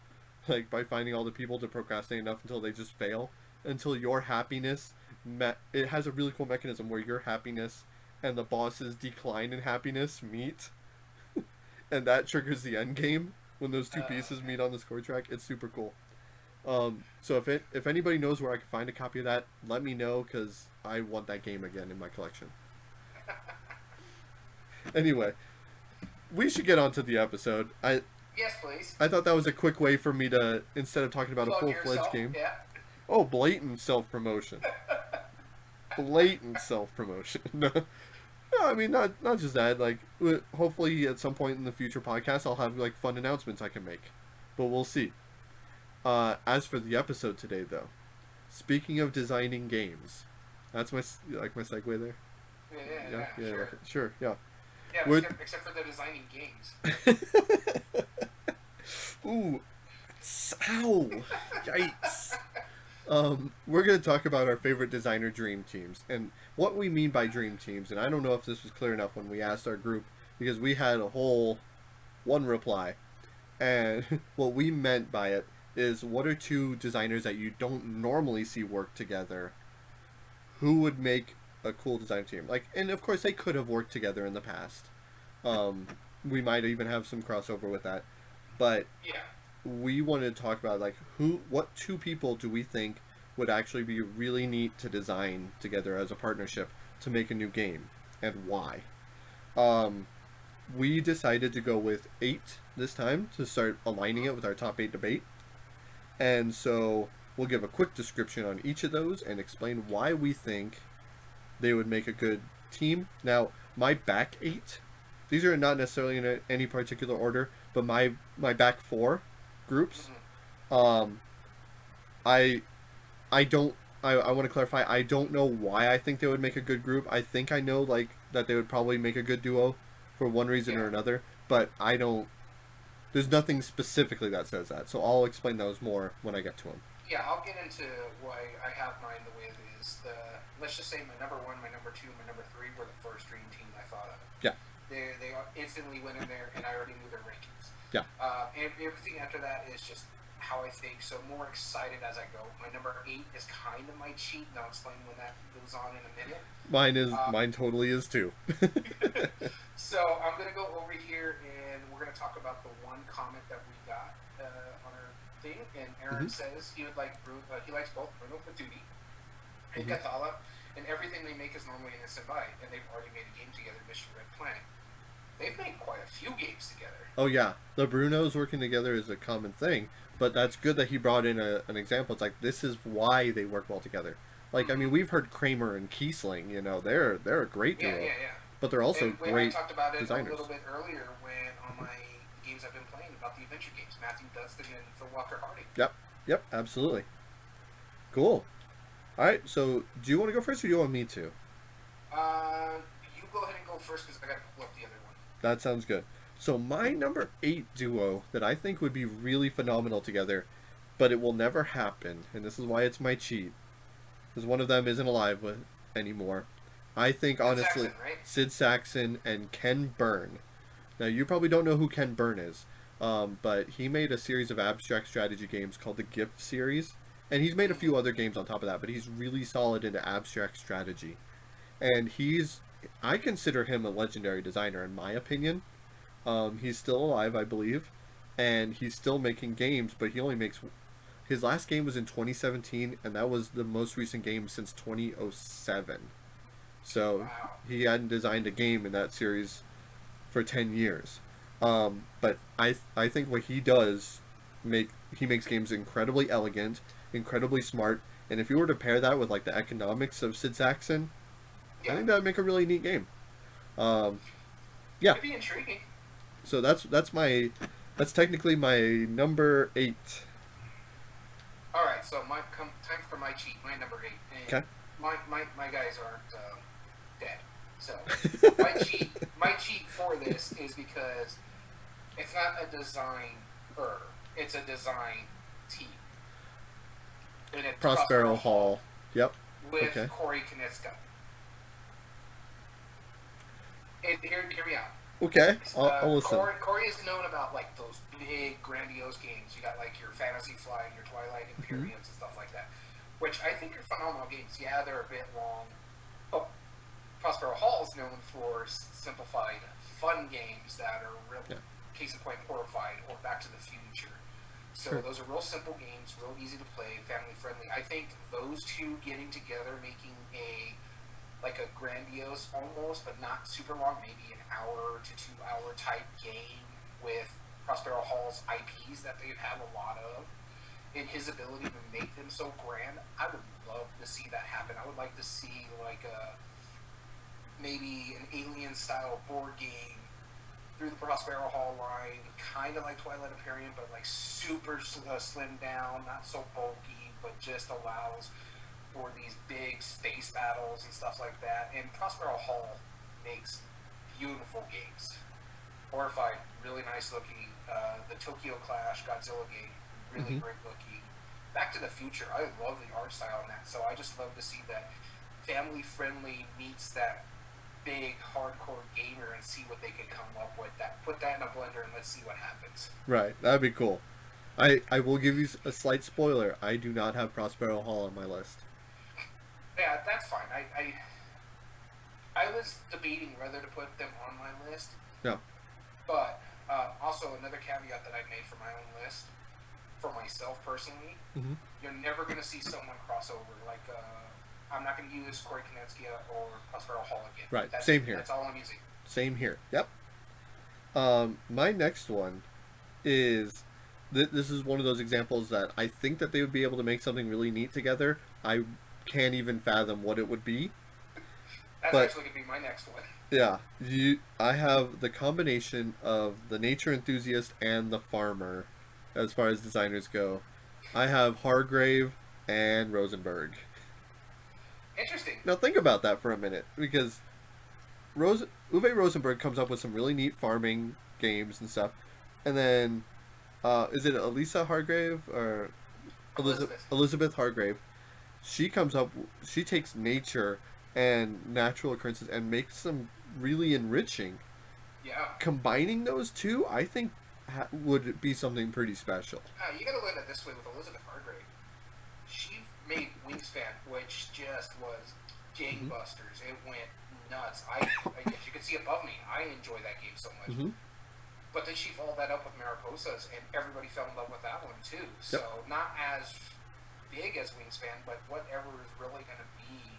like by finding all the people to procrastinate enough until they just fail, until your happiness it has a really cool mechanism where your happiness and the boss's decline in happiness meet, and that triggers the end game when those two pieces meet on the score track. It's super cool. So if anybody knows where I can find a copy of that, let me know because I want that game again in my collection. Anyway, we should get on to the episode. Yes, please. I thought that was a quick way for me to, instead of talking about Plug a full-fledged yourself, game. Yeah. Oh, blatant self-promotion. Blatant self-promotion. No, I mean not just that. Like, hopefully at some point in the future podcast, I'll have like fun announcements I can make, but we'll see. As for the episode today, though, speaking of designing games, that's my segue there. Yeah, sure. Okay. Sure, yeah. Yeah, except for the designing games. Ooh, ow, yikes. We're going to talk about our favorite designer dream teams and what we mean by dream teams. And I don't know if this was clear enough when we asked our group because we had a whole one reply. And what we meant by it is what are two designers that you don't normally see work together who would make a cool design team? Like, and of course they could have worked together in the past. We might even have some crossover with that. But Yeah. we wanted to talk about like what two people do we think would actually be really neat to design together as a partnership to make a new game and why. We decided to go with 8 this time to start aligning it with our top 8 debate. And so we'll give a quick description on each of those and explain why we think they would make a good team. Now, my back 8, these are not necessarily in any particular order, but my back 4 groups, I want to clarify, I don't know why I think they would make a good group. I think I know like that they would probably make a good duo for one reason or another, but there's nothing specifically that says that. So I'll explain those more when I get to them. Yeah, I'll get into why I have mine the way it is. Let's just say my number 1, my number 2, my number 3 were the first dream team I thought of. Yeah. They instantly went in there, and I already knew their rankings. Yeah. And everything after that is just how I think. So more excited as I go. My number 8 is kind of my cheat, and I'll explain when that goes on in a minute. Uh, Mine totally is too. so I'm gonna go over here, and we're gonna talk about the one comment that we got on our thing. And Aaron Hmm. says he would like he likes both Bruno Duty and Hmm. Cathala, and everything they make is normally an instant buy, and they've already made a game together, Mission Red Planet. They've made quite a few games together. Oh yeah, the Brunos working together is a common thing, but that's good that he brought in an example. It's like this is why they work well together. Like I Mm-hmm. mean, we've heard Kramer and Kiesling. You know, they're a great Yeah, duo, yeah, yeah. but they're also And I great talked about it a designers. little bit earlier when on my games I've been playing about the adventure games, Matthew Dunstan and Phil Walker Harding. Yep, yep, absolutely. Cool. All right, so do you want to go first, or do you want me to? You go ahead and go first because I got to pull up the other one. That sounds good. So my number 8 duo that I think would be really phenomenal together, but it will never happen, and this is why it's my cheat, because one of them isn't alive anymore. I think Sid honestly, Saxon, right? Sid Saxon and Ken Byrne. Now you probably don't know who Ken Byrne is, but he made a series of abstract strategy games called the Gift series, and he's made a few other games on top of that. But he's really solid into abstract strategy, and I consider him a legendary designer in my opinion. He's still alive, I believe, and he's still making games, but he only makes. His last game was in 2017, and that was the most recent game since 2007. So Wow. he hadn't designed a game in that series for 10 years. But I think what he does he makes games incredibly elegant, incredibly smart, and if you were to pair that with like the economics of Sid Saxon, I Yeah. think that would make a really neat game. Um, yeah, It'd be intriguing. so that's technically my number 8. All right, so time for my cheat, my number 8. And Okay. my guys aren't dead. So my cheat for this is because it's not a design it's a design team. And it's Prospero Hall. Yep. with Okay. Corey Konieczka. And hear me out. Okay. I'll listen. Corey is known about like those big, grandiose games. You got like your Fantasy Flight, your Twilight Hmm. Imperiums, and stuff like that, which I think are phenomenal games. Yeah, they're a bit long. But Prospero Hall is known for simplified, fun games that are real. Yeah. Case in point, Horrified or Back to the Future. So Sure. those are real simple games, real easy to play, family friendly. I think those two getting together, making a like a grandiose almost, but not super long, maybe an hour to 2 hour type game with Prospero Hall's IPs that they have a lot of, and his ability to make them so grand. I would love to see that happen. I would like to see like a maybe an alien style board game through the Prospero Hall line, kind of like Twilight Imperium, but like super slimmed down, not so bulky, but just allows for these big space battles and stuff like that. And Prospero Hall makes beautiful games. Horrified, really nice looking. The Tokyo Clash Godzilla game, really Hmm. great looking. Back to the Future, I love the art style in that. So I just love to see that family friendly meets that big hardcore gamer and see what they can come up with. That put that in a blender and let's see what happens. Right. That'd be cool. I will give you a slight spoiler. I do not have Prospero Hall on my list. Yeah, that's fine. I was debating whether to put them on my list, No. but also another caveat that I made for my own list, for myself personally, Hmm. you're never going to see someone cross over. Like, I'm not going to use Corey Konieczka or Prospero Hall again. Right, That's, same here. That's all I'm using. Same here. Yep. My next one is this is one of those examples that I think that they would be able to make something really neat together. I can't even fathom what it would be. That's But actually going to be my next one. yeah, I have the combination of the nature enthusiast and the farmer as far as designers go. I have Hargrave and Rosenberg. Interesting. Now think about that for a minute, because Uwe Rosenberg comes up with some really neat farming games and stuff, and then is it Elisa Hargrave or Elizabeth Hargrave? She takes nature and natural occurrences and makes them really enriching. Yeah. Combining those two, I think would be something pretty special. You gotta look at it this way with Elizabeth Hargrave. She made Wingspan, which just was Hmm. gangbusters. It went nuts. As you can see above me, I enjoy that game so much. Hmm. But then she followed that up with Mariposas, and everybody fell in love with that one too. Yep. So not as big as Wingspan, but whatever is really going to be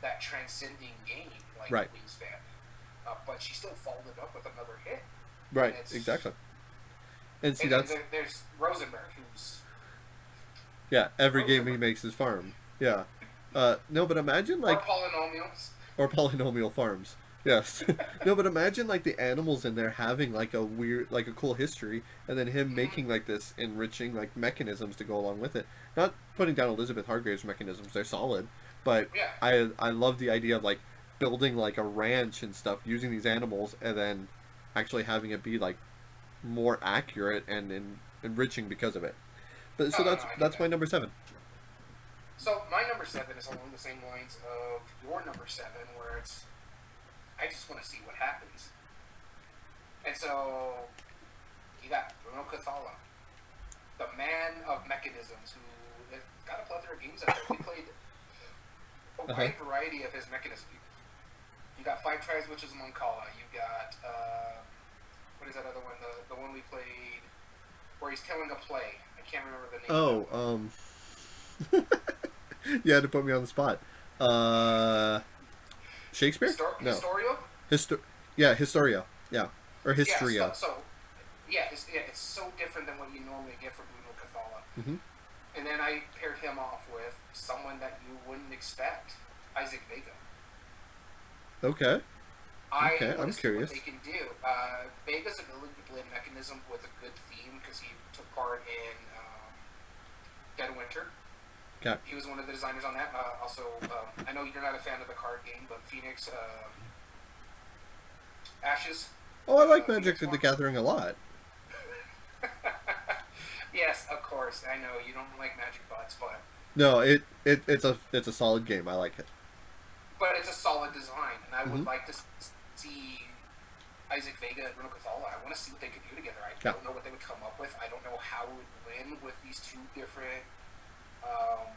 that transcending game like Right. Wingspan. But she still followed it up with another hit, and Right. it's Exactly. And see, and then that's there's Rosenberg, who's yeah. Every game he Rosenberg makes is farm. Yeah. No, but imagine or like polynomials. or polynomial farms. Yes. No, but imagine like the animals in there having like a weird, like a cool history, and then him Mm-hmm. making like this enriching like mechanisms to go along with it. Not putting down Elizabeth Hargrave's mechanisms; they're solid. But Yeah. I love the idea of like building like a ranch and stuff using these animals, and then actually having it be like more accurate and enriching because of it. But No, so no, no, I get that's my that. number 7. So my number 7 is along the same lines of your number 7, where it's I just want to see what happens. And so you got Bruno Cathala, the man of mechanisms, who has got a plethora of games out there. We played a Uh huh. wide variety of his mechanisms. You got Five Tries, which is Moncala. You got what is that other one? The one we played where he's telling a play. I can't remember the name of that Oh, one. you had to put me on the spot. Uh, Shakespeare? No. Historio. Histo- yeah, Historia. Yeah. Or Yeah. So, Histria. so it's so different than what you normally get from Bruno Cathala. Hmm. And then I paired him off with someone that you wouldn't expect, Isaac Vega. Okay. I Okay, want I'm to see what curious. they can do. Vega's ability to blend mechanism with a good theme because he took part in Dead of Winter. Okay. He was one of the designers on that. Also, I know you're not a fan of the card game, but Phoenix Ashes, Oh, I like Magic Phoenix the One. Gathering a lot. Yes, of course. I know you don't like Magic Butts, No, it's a solid game. I like it. but it's a solid design, and I would Hmm. like to see Isaac Vega and Bruno Cathala. I want to see what they could do together. I Yeah. don't know what they would come up with. I don't know how it would blend with these two different um,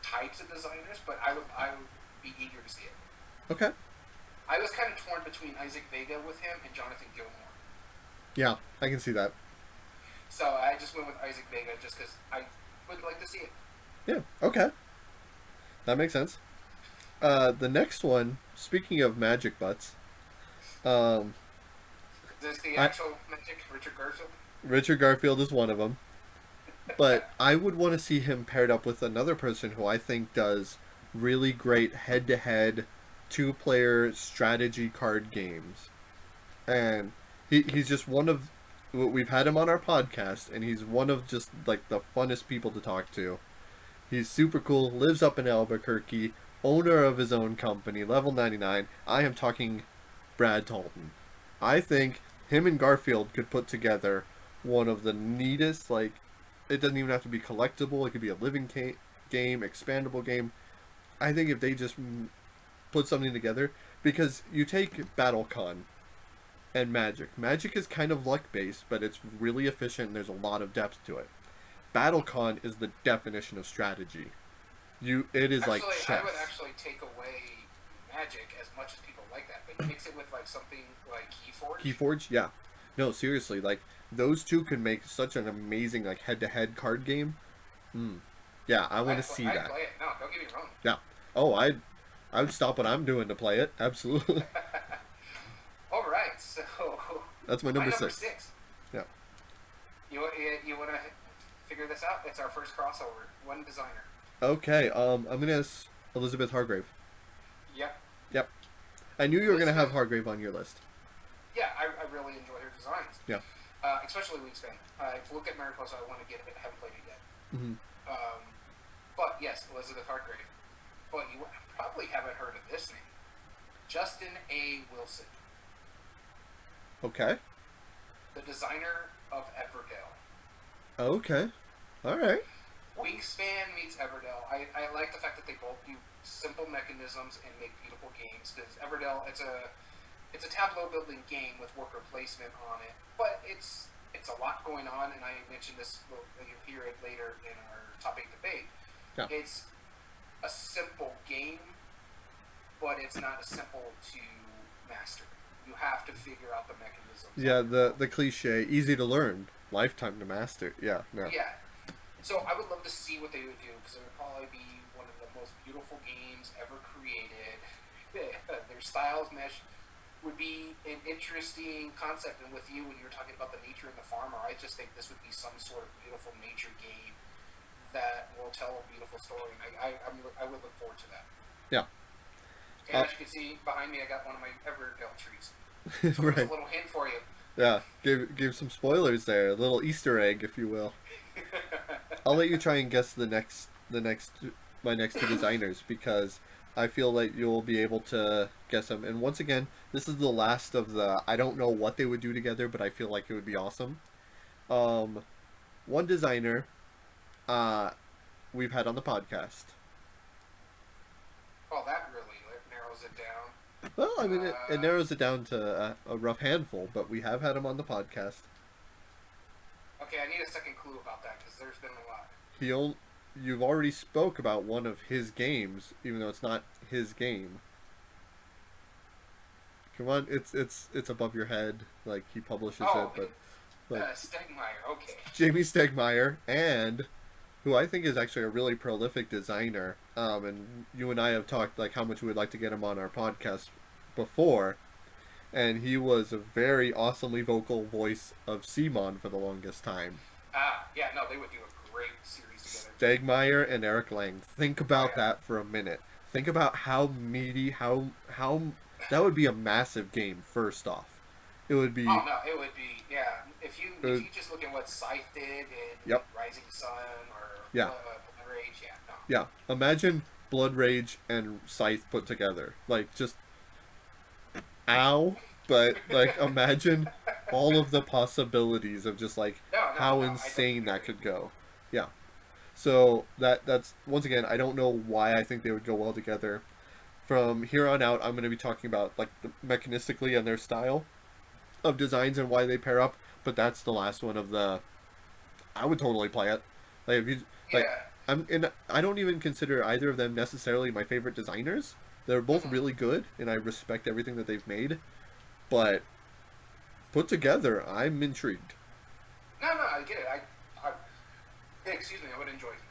types of designers, but I would be eager to see it. Okay. I was kind of torn between Isaac Vega with him and Jonathan Gilmour, Yeah, I can see that. so I just went with Isaac Vega just because I would like to see it. Yeah. Okay. That makes sense. The next one. Speaking of magic butts, um, Is this the I actual Magic Richard Garfield? Richard Garfield is one of them. But I would want to see him paired up with another person who I think does really great head-to-head two-player strategy card games. And he's just one of we've had him on our podcast and he's one of just like the funnest people to talk to. He's super cool, lives up in Albuquerque, owner of his own company, Level 99. I am talking Brad Talton. I think him and Garfield could put together one of the neatest, like, it doesn't even have to be collectible, it could be a living game, expandable game. I think if they just put something together, because you take BattleCon and Magic. Magic is kind of luck based, but it's really efficient and there's a lot of depth to it. BattleCon is the definition of strategy. It is like Actually, I would chess. actually take away Magic as much as people like that, but mix it with like something like Keyforge. Keyforge, yeah. No, seriously, like those two can make such an amazing like head-to-head card game. Mm. Yeah, I want to see I'd that. play it. No, don't get me wrong. Yeah. Oh, I would stop what I'm doing to play it. Absolutely. All right, so That's my my number number 6. 6. Yeah. You want to figure this out? It's our first crossover. One designer. Okay. I'm gonna ask Elizabeth Hargrave. Yep. Yep. I knew you were gonna have Elizabeth. Hargrave on your list. Yeah, I really enjoy her designs. Yeah. Especially Wingspan. If you look at Mariposa, I want to get it. I haven't played it yet. Hmm. Um, but yes, Elizabeth Hargrave. But you probably haven't heard of this name. Justin A. Wilson, Okay. the designer of Everdell. Okay. All right. Wingspan meets Everdell. I like the fact that they both do simple mechanisms and make beautiful games. Because Everdell, it's a tableau building game with worker placement on it, but it's a lot going on, and I mentioned this. You'll hear it later in our topic debate. Yeah. It's a simple game, but it's not as simple to master. You have to figure out the mechanisms. Yeah, the cliche, easy to learn, lifetime to master. Yeah, no. Yeah. So I would love to see what they would do, because it would probably be one of the most beautiful games ever created. Their styles mesh would be an interesting concept. And with you, when you were talking about the nature and the farmer, I just think this would be some sort of beautiful nature game that will tell a beautiful story. And I would look forward to that. Yeah. And as you can see behind me, I got one of my Everdell trees. So Right. there's a little hint for you. Yeah, give some spoilers there, a little Easter egg, if you will. I'll let you try and guess my next two designers, because I feel like you'll be able to guess them. And once again, this is the last of the I don't know what they would do together, but I feel like it would be awesome. One designer, we've had on the podcast. Oh, that really narrows it down. Well, I mean, it narrows it down to a rough handful, but we have had him on the podcast. Okay, I need a second clue about that, because there's been a lot. You've already spoke about one of his games, even though it's not his game. Come on, it's above your head, like he publishes it, but like Stegmeyer, okay. Jamie Stegmeyer, and who I think is actually a really prolific designer. And you and I have talked like how much we would like to get him on our podcast before, and he was a very awesomely vocal voice of Simon for the longest time. Yeah, no, they would do a great series together. Stegmeyer and Eric Lang. Think about that for a minute. Think about how meaty, how that would be a massive game. First off, it would be. Oh no, it would be, yeah. If you just look at what Scythe did in Rising Sun or Blood Rage, yeah, no. Yeah, imagine Blood Rage and Scythe put together. Like just, ow! But like imagine all of the possibilities of just like how insane that could go. Yeah. So that's once again, I don't know why I think they would go well together. From here on out, I'm going to be talking about like mechanistically and their style of designs and why they pair up. But that's the last one of the. I would totally play it. Like if you like, I don't even consider either of them necessarily my favorite designers. They're both really good, and I respect everything that they've made. But put together, I'm intrigued. No, I get it. Excuse me, I would enjoy it.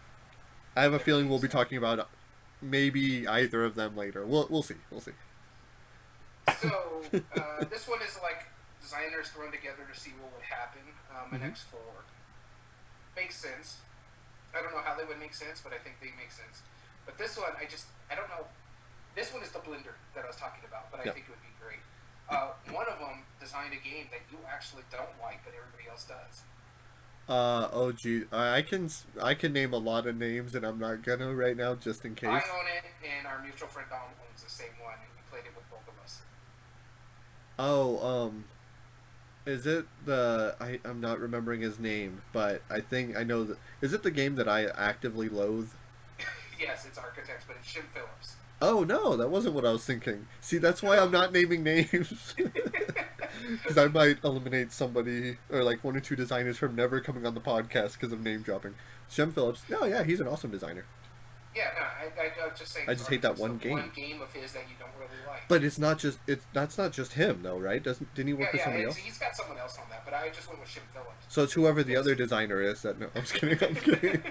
I have a feeling we'll be talking about maybe either of them later. We'll see. We'll see. So this one is like designers thrown together to see what would happen. An X4 makes sense. I don't know how they would make sense, but I think they make sense. But this one, I don't know. This one is the blender that I was talking about, but I think it would be great. One of them designed a game that you actually don't like, but everybody else does. Oh gee, I can name a lot of names, and I'm not gonna right now, just in case. I own it, and our mutual friend Dom owns the same one, and we played it with both of us. Oh, is it I'm not remembering his name, but I think I know is it the game that I actively loathe? Yes, it's Architects, but it's Shim Phillips. Oh no, that wasn't what I was thinking. See, that's why I'm not naming names. Because I might eliminate somebody, or like one or two designers from never coming on the podcast because of name dropping. Shem Phillips, no, yeah, he's an awesome designer. Yeah, no, I'm just saying. I just hate that one game. One game of his that you don't really like. But that's not just him though, right? Didn't he work with somebody else? He's got someone else on that, but I just went with Shem Phillips. So it's whoever the other designer is that. No, I'm just kidding. I'm kidding.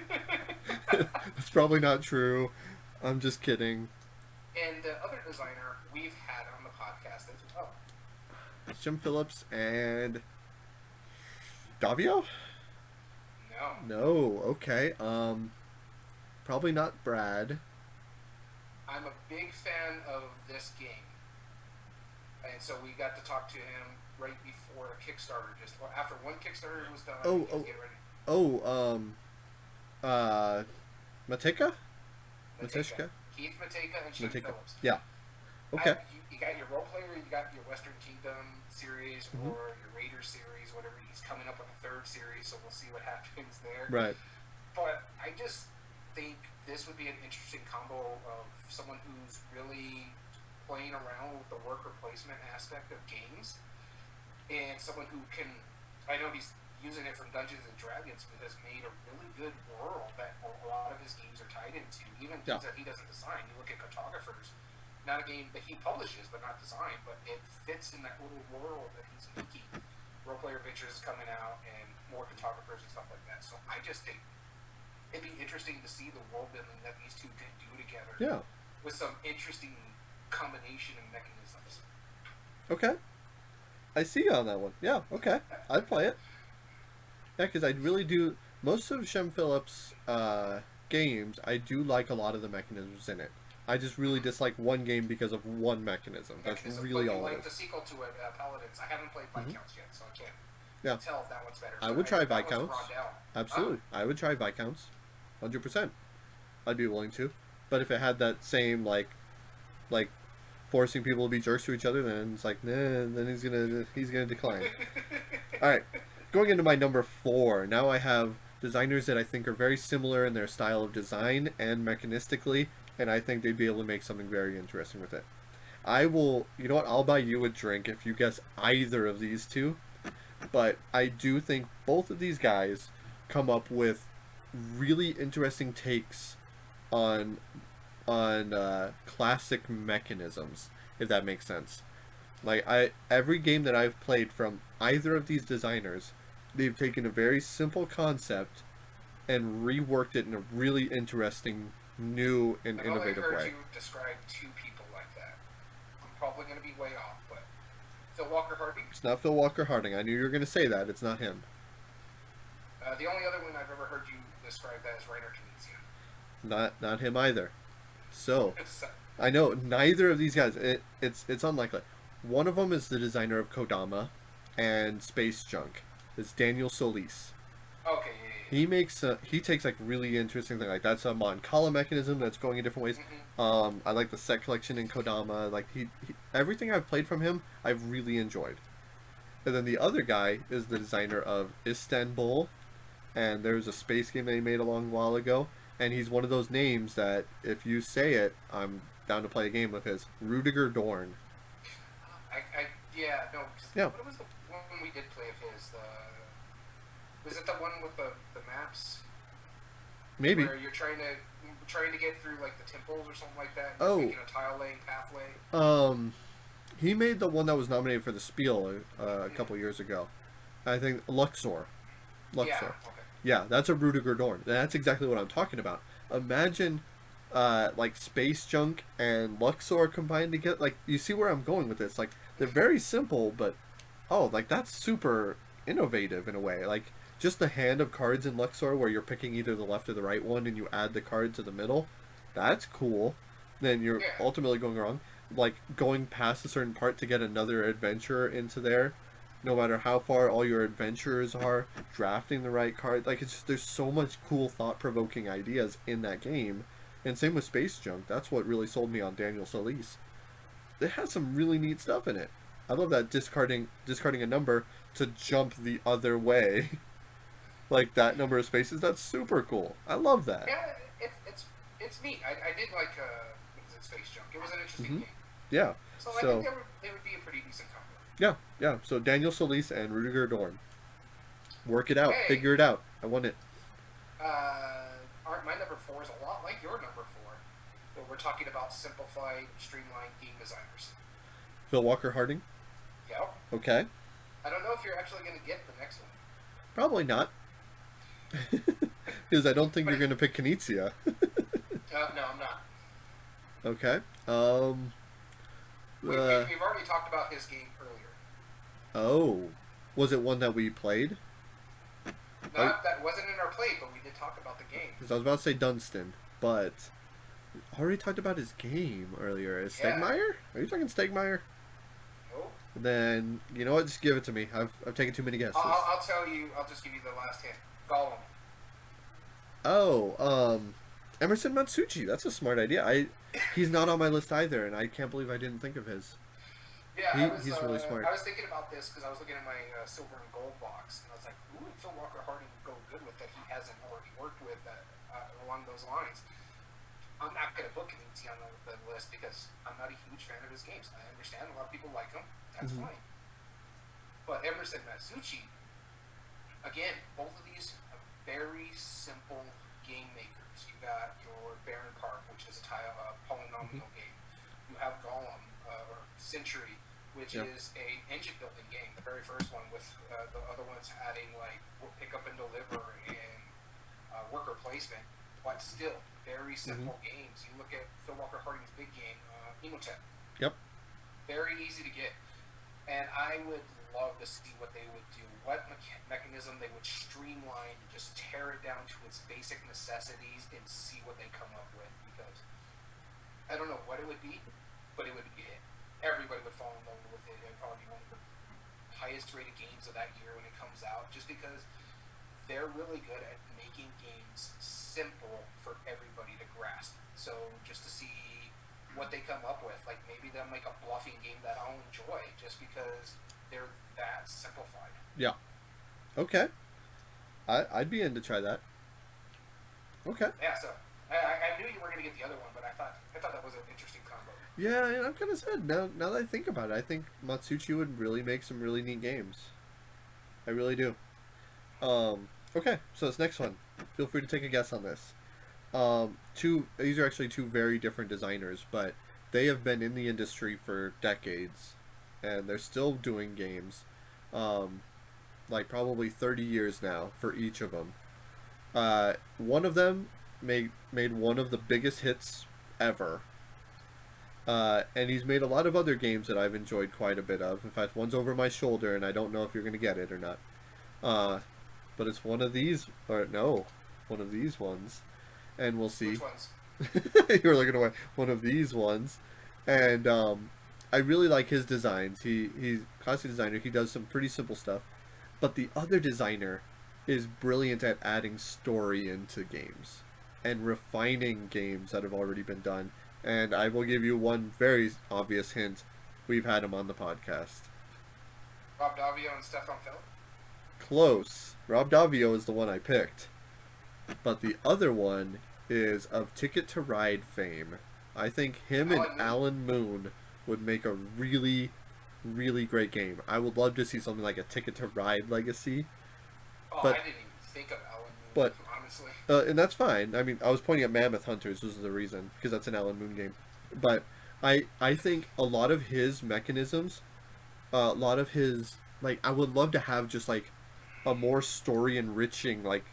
That's probably not true. I'm just kidding. And the other designer we've had on the podcast as well. Jim Phillips and Davio? No. No. Okay. Probably not Brad. I'm a big fan of this game, and so we got to talk to him right before a Kickstarter. After one Kickstarter was done. Mateka? Mateshka? Keith Mateka and Shane Phillips. Yeah. Okay. You got your role player, you got your Western Kingdom series or your Raiders series, whatever. He's coming up with a third series, so we'll see what happens there. Right. But I just think this would be an interesting combo of someone who's really playing around with the worker placement aspect of games, and someone who can. I know he's using it from Dungeons and Dragons, but has made a really good world that a lot of his games are tied into. Even games that he doesn't design. You look at Cartographers, not a game that he publishes but not designed, but it fits in that little world that he's making. Role Player Adventures is coming out, and more Cartographers and stuff like that. So I just think it'd be interesting to see the world building that these two could do together. Yeah. With some interesting combination of mechanisms. Okay. I see you on that one. Yeah, okay. I'd play it. Yeah, because I really do... Most of Shem Phillips' games, I do like a lot of the mechanisms in it. I just really dislike one game because of one mechanism. That's really all it is. The sequel to it, Paladins, I haven't played Viscounts yet, so I can't tell if that one's better. I would try Viscounts. Absolutely. I would try Viscounts. 100%. I'd be willing to. But if it had that same, like forcing people to be jerks to each other, then it's like, nah, then he's gonna decline. Alright. Going into my number 4, now I have designers that I think are very similar in their style of design and mechanistically, and I think they'd be able to make something very interesting with it. I will, you know what, I'll buy you a drink if you guess either of these two, but I do think both of these guys come up with really interesting takes on classic mechanisms, if that makes sense. Like, every game that I've played from either of these designers, they've taken a very simple concept and reworked it in a really interesting, new, and innovative way. I've heard you describe two people like that. I'm probably going to be way off, but Phil Walker Harding? It's not Phil Walker Harding. I knew you were going to say that. It's not him. The only other one I've ever heard you describe that is Rainer Knizia. Not him either. So, I know neither of these guys. It's unlikely. One of them is the designer of Kodama and Space Junk. It's Daniel Solis. Okay. He takes like really interesting things. Like that's a Mancala mechanism that's going in different ways. Mm-hmm. I like the set collection in Kodama. Like he everything I've played from him, I've really enjoyed. And then the other guy is the designer of Istanbul, and there's a space game that he made a long while ago. And he's one of those names that if you say it, I'm down to play a game with his. Rudiger Dorn. What was the one we did play of his? Was it the one with the maps? Maybe. Where you're trying to get through like the temples or something like that. Oh. Making a tile laying pathway. He made the one that was nominated for the Spiel a couple years ago. I think Luxor. Yeah. Okay. Yeah, that's a Rudiger Dorn. That's exactly what I'm talking about. Imagine, like Space Junk and Luxor combined together. Like, you see where I'm going with this? Like, they're very simple, but like that's super innovative in a way. Like, just the hand of cards in Luxor, where you're picking either the left or the right one, and you add the card to the middle. That's cool. Then you're ultimately going wrong. Like going past a certain part to get another adventure into there. No matter how far all your adventures are, drafting the right card, like it's just, there's so much cool, thought-provoking ideas in that game, and same with Space Junk. That's what really sold me on Daniel Solis. It has some really neat stuff in it. I love that discarding a number to jump the other way, like that number of spaces. That's super cool. I love that. Yeah, it's neat. I did like Space Junk. It was an interesting game. Yeah. So I think they would be a pretty decent combo. Yeah. So Daniel Solis and Rudiger Dorn. Work it out. Figure it out. I want it. My number 4 is a lot like your number 4. But we're talking about simplified, streamlined game designers. Phil Walker Harding? Yep. Okay. I don't know if you're actually going to get the next one. Probably not. Because I don't think you're going to pick Knizia. No, I'm not. Okay. We've already talked about his game earlier. Oh. Was it one that we played? That wasn't in our play, but we did talk about the game. Because I was about to say Dunstan, but I already talked about his game earlier. Is Stegmaier? Are you talking Stegmaier? Nope. Then, you know what? Just give it to me. I've taken too many guesses. I'll tell you. I'll just give you the last hint. Gollum. Oh, Emerson Matsuchi. That's a smart idea. He's not on my list either, and I can't believe I didn't think of his. Yeah, he's really smart. I was thinking about this because I was looking at my silver and gold box, and I was like, "Ooh, Phil Walker Harding would go good with that. He hasn't already worked with that along those lines." I'm not going to put Knizia on the list because I'm not a huge fan of his games. I understand a lot of people like him. That's fine. But Emerson Matsuchi, again, both of these are very simple game makers. You got your Baron Carp, which is a Mm-hmm. polynomial game. You have Golem or Century, which Yep. is a engine building game. The very first one, with the other ones adding like pick up and deliver and worker placement, but still very Mm-hmm. simple games. You look at Phil Walker Harding's big game, Emotep, Yep. very easy to get. And I would love to see what they would do, what mechanism they would streamline, just tear it down to its basic necessities, and see what they come up with. Because I don't know what it would be, but it would be it. Everybody would fall in love with it. It would probably be one of the highest rated games of that year when it comes out, just because they're really good at making games simple for everybody to grasp. So just to see what they come up with, like maybe they'll make a bluffing game that I'll enjoy just because they're that simplified. Yeah. Okay. I'd be in to try that. Okay. Yeah, so I knew you were gonna get the other one, but I thought that was an interesting combo. Yeah, and I'm kind of sad now that I think about it. I think Matsuchi would really make some really neat games. I really do. Okay, so this next one. Feel free to take a guess on this. These are actually two very different designers, but they have been in the industry for decades, and they're still doing games. Um, like probably 30 years now for each of them. One of them made one of the biggest hits ever. And he's made a lot of other games that I've enjoyed quite a bit of. In fact, one's over my shoulder, and I don't know if you're going to get it or not. Uh, but it's one of these, or no, one of these ones. And we'll see. Which ones? You're looking away. One of these ones. And I really like his designs. He's a costume designer. He does some pretty simple stuff. But the other designer is brilliant at adding story into games and refining games that have already been done. And I will give you one very obvious hint. We've had him on the podcast. Rob Davio and Stefan Feld? Close. Rob Davio is the one I picked. But the other one is of Ticket to Ride fame. I think him and Alan Moon would make a really, really great game. I would love to see something like a Ticket to Ride Legacy. Oh, But I didn't even think of Alan Moon, but honestly. and that's fine. I mean, I was pointing at Mammoth Hunters. This is the reason, because that's an Alan Moon game. But I think a lot of his mechanisms, a lot of his like, I would love to have just like a more story enriching like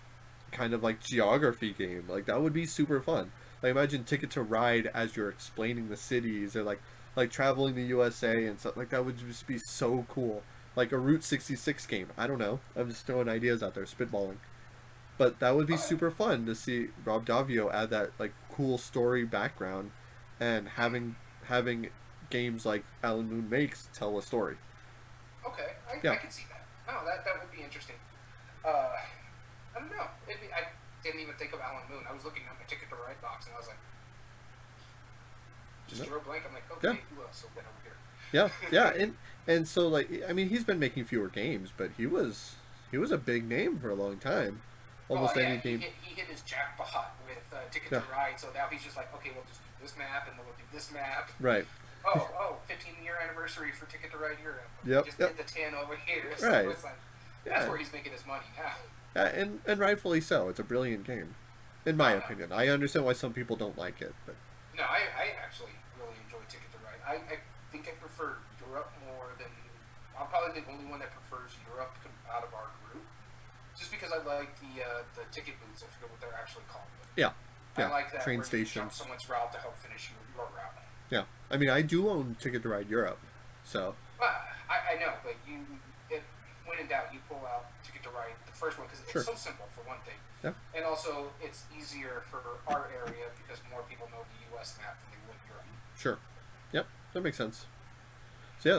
kind of like geography game. Like that would be super fun. Like imagine Ticket to Ride as you're explaining the cities, or like traveling the USA and stuff. Like that would just be so cool. Like a Route 66 game. I don't know. I'm just throwing ideas out there, spitballing. But that would be super fun to see Rob Davio add that like cool story background, and having games like Alan Moon makes tell a story. Okay, Yeah. I can see that. No, that would be interesting. I don't know. I didn't even think of Alan Moon. I was looking at my Ticket to Ride box, and I was like, just drew a blank. I'm like, okay, Yeah. who else will get over here? Yeah, yeah, and so like I mean he's been making fewer games, but he was a big name for a long time. Almost Oh, yeah, any game. he hit his jackpot with Ticket Yeah. to Ride, so now he's just like, okay, we'll just do this map, and then we'll do this map. Right. 15-year anniversary for Ticket to Ride Europe. Yep, Just yep. did the 10 over here. So Right. it's like, that's Yeah. where he's making his money now. And rightfully so. It's a brilliant game, in my Oh, no. opinion. I understand why some people don't like it, but No, I actually really enjoy Ticket to Ride. I think I prefer Europe more than. I'm probably the only one that prefers Europe out of our group. Just because I like the ticket booths. I forget what they're actually called. yeah, I yeah. like that Train where you jump stations. someone's route to help finish your route. Yeah. I mean, I do own Ticket to Ride Europe, so Well, I know, but when in doubt, you pull out Ticket to Ride, the first one, because Sure. it's so simple for one thing. yeah, And also, it's easier for our area because more people know the U.S. map than they would Europe. sure. Yep, that makes sense. So yeah,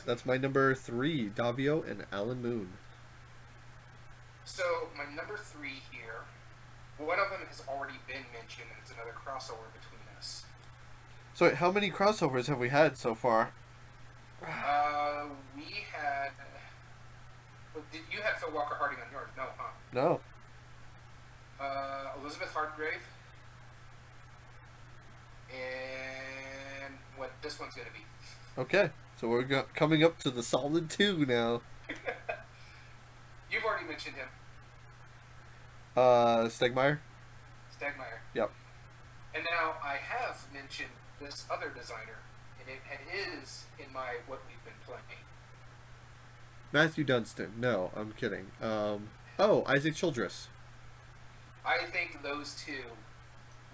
that's my number 3, Davio and Alan Moon. So, my number 3 here, one of them has already been mentioned, and it's another crossover between us. So how many crossovers have we had so far? We had. Did you had Phil Walker Harding on yours? No, huh? No. Elizabeth Hargrave. And what this one's going to be. Okay, so we're coming up to the solid 2 now. You've already mentioned him. Stegmeyer? Stegmeyer. Yep. And now I have mentioned this other designer, and it is in my what we've been playing. Matthew Dunstan. No, I'm kidding. Oh, Isaac Childress. I think those two,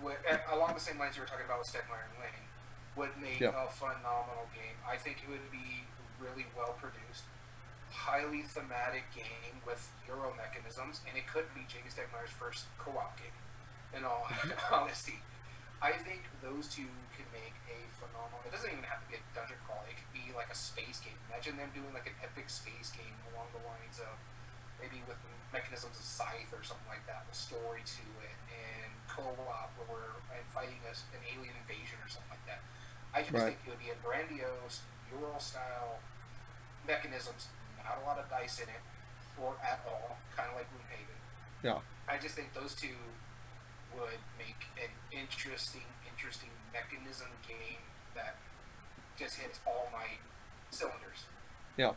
would, along the same lines you were talking about with Stegmeyer and Lane, would make Yep. a phenomenal game. I think it would be really well produced, highly thematic game with Euro mechanisms, and it could be Jamie Stegmeyer's first co-op game. In all honesty, I think those two could make a phenomenal. It doesn't even have to be a dungeon crawl. It could be like a space game. Imagine them doing like an epic space game along the lines of maybe with the mechanisms of Scythe or something like that, with story to it and co-op where we're fighting an alien invasion or something like that. I just Right. think it would be a grandiose Euro style mechanisms, not a lot of dice in it, or at all, kind of like Gloomhaven. Yeah. I just think those two would make an interesting mechanism game that just hits all my cylinders. Yeah.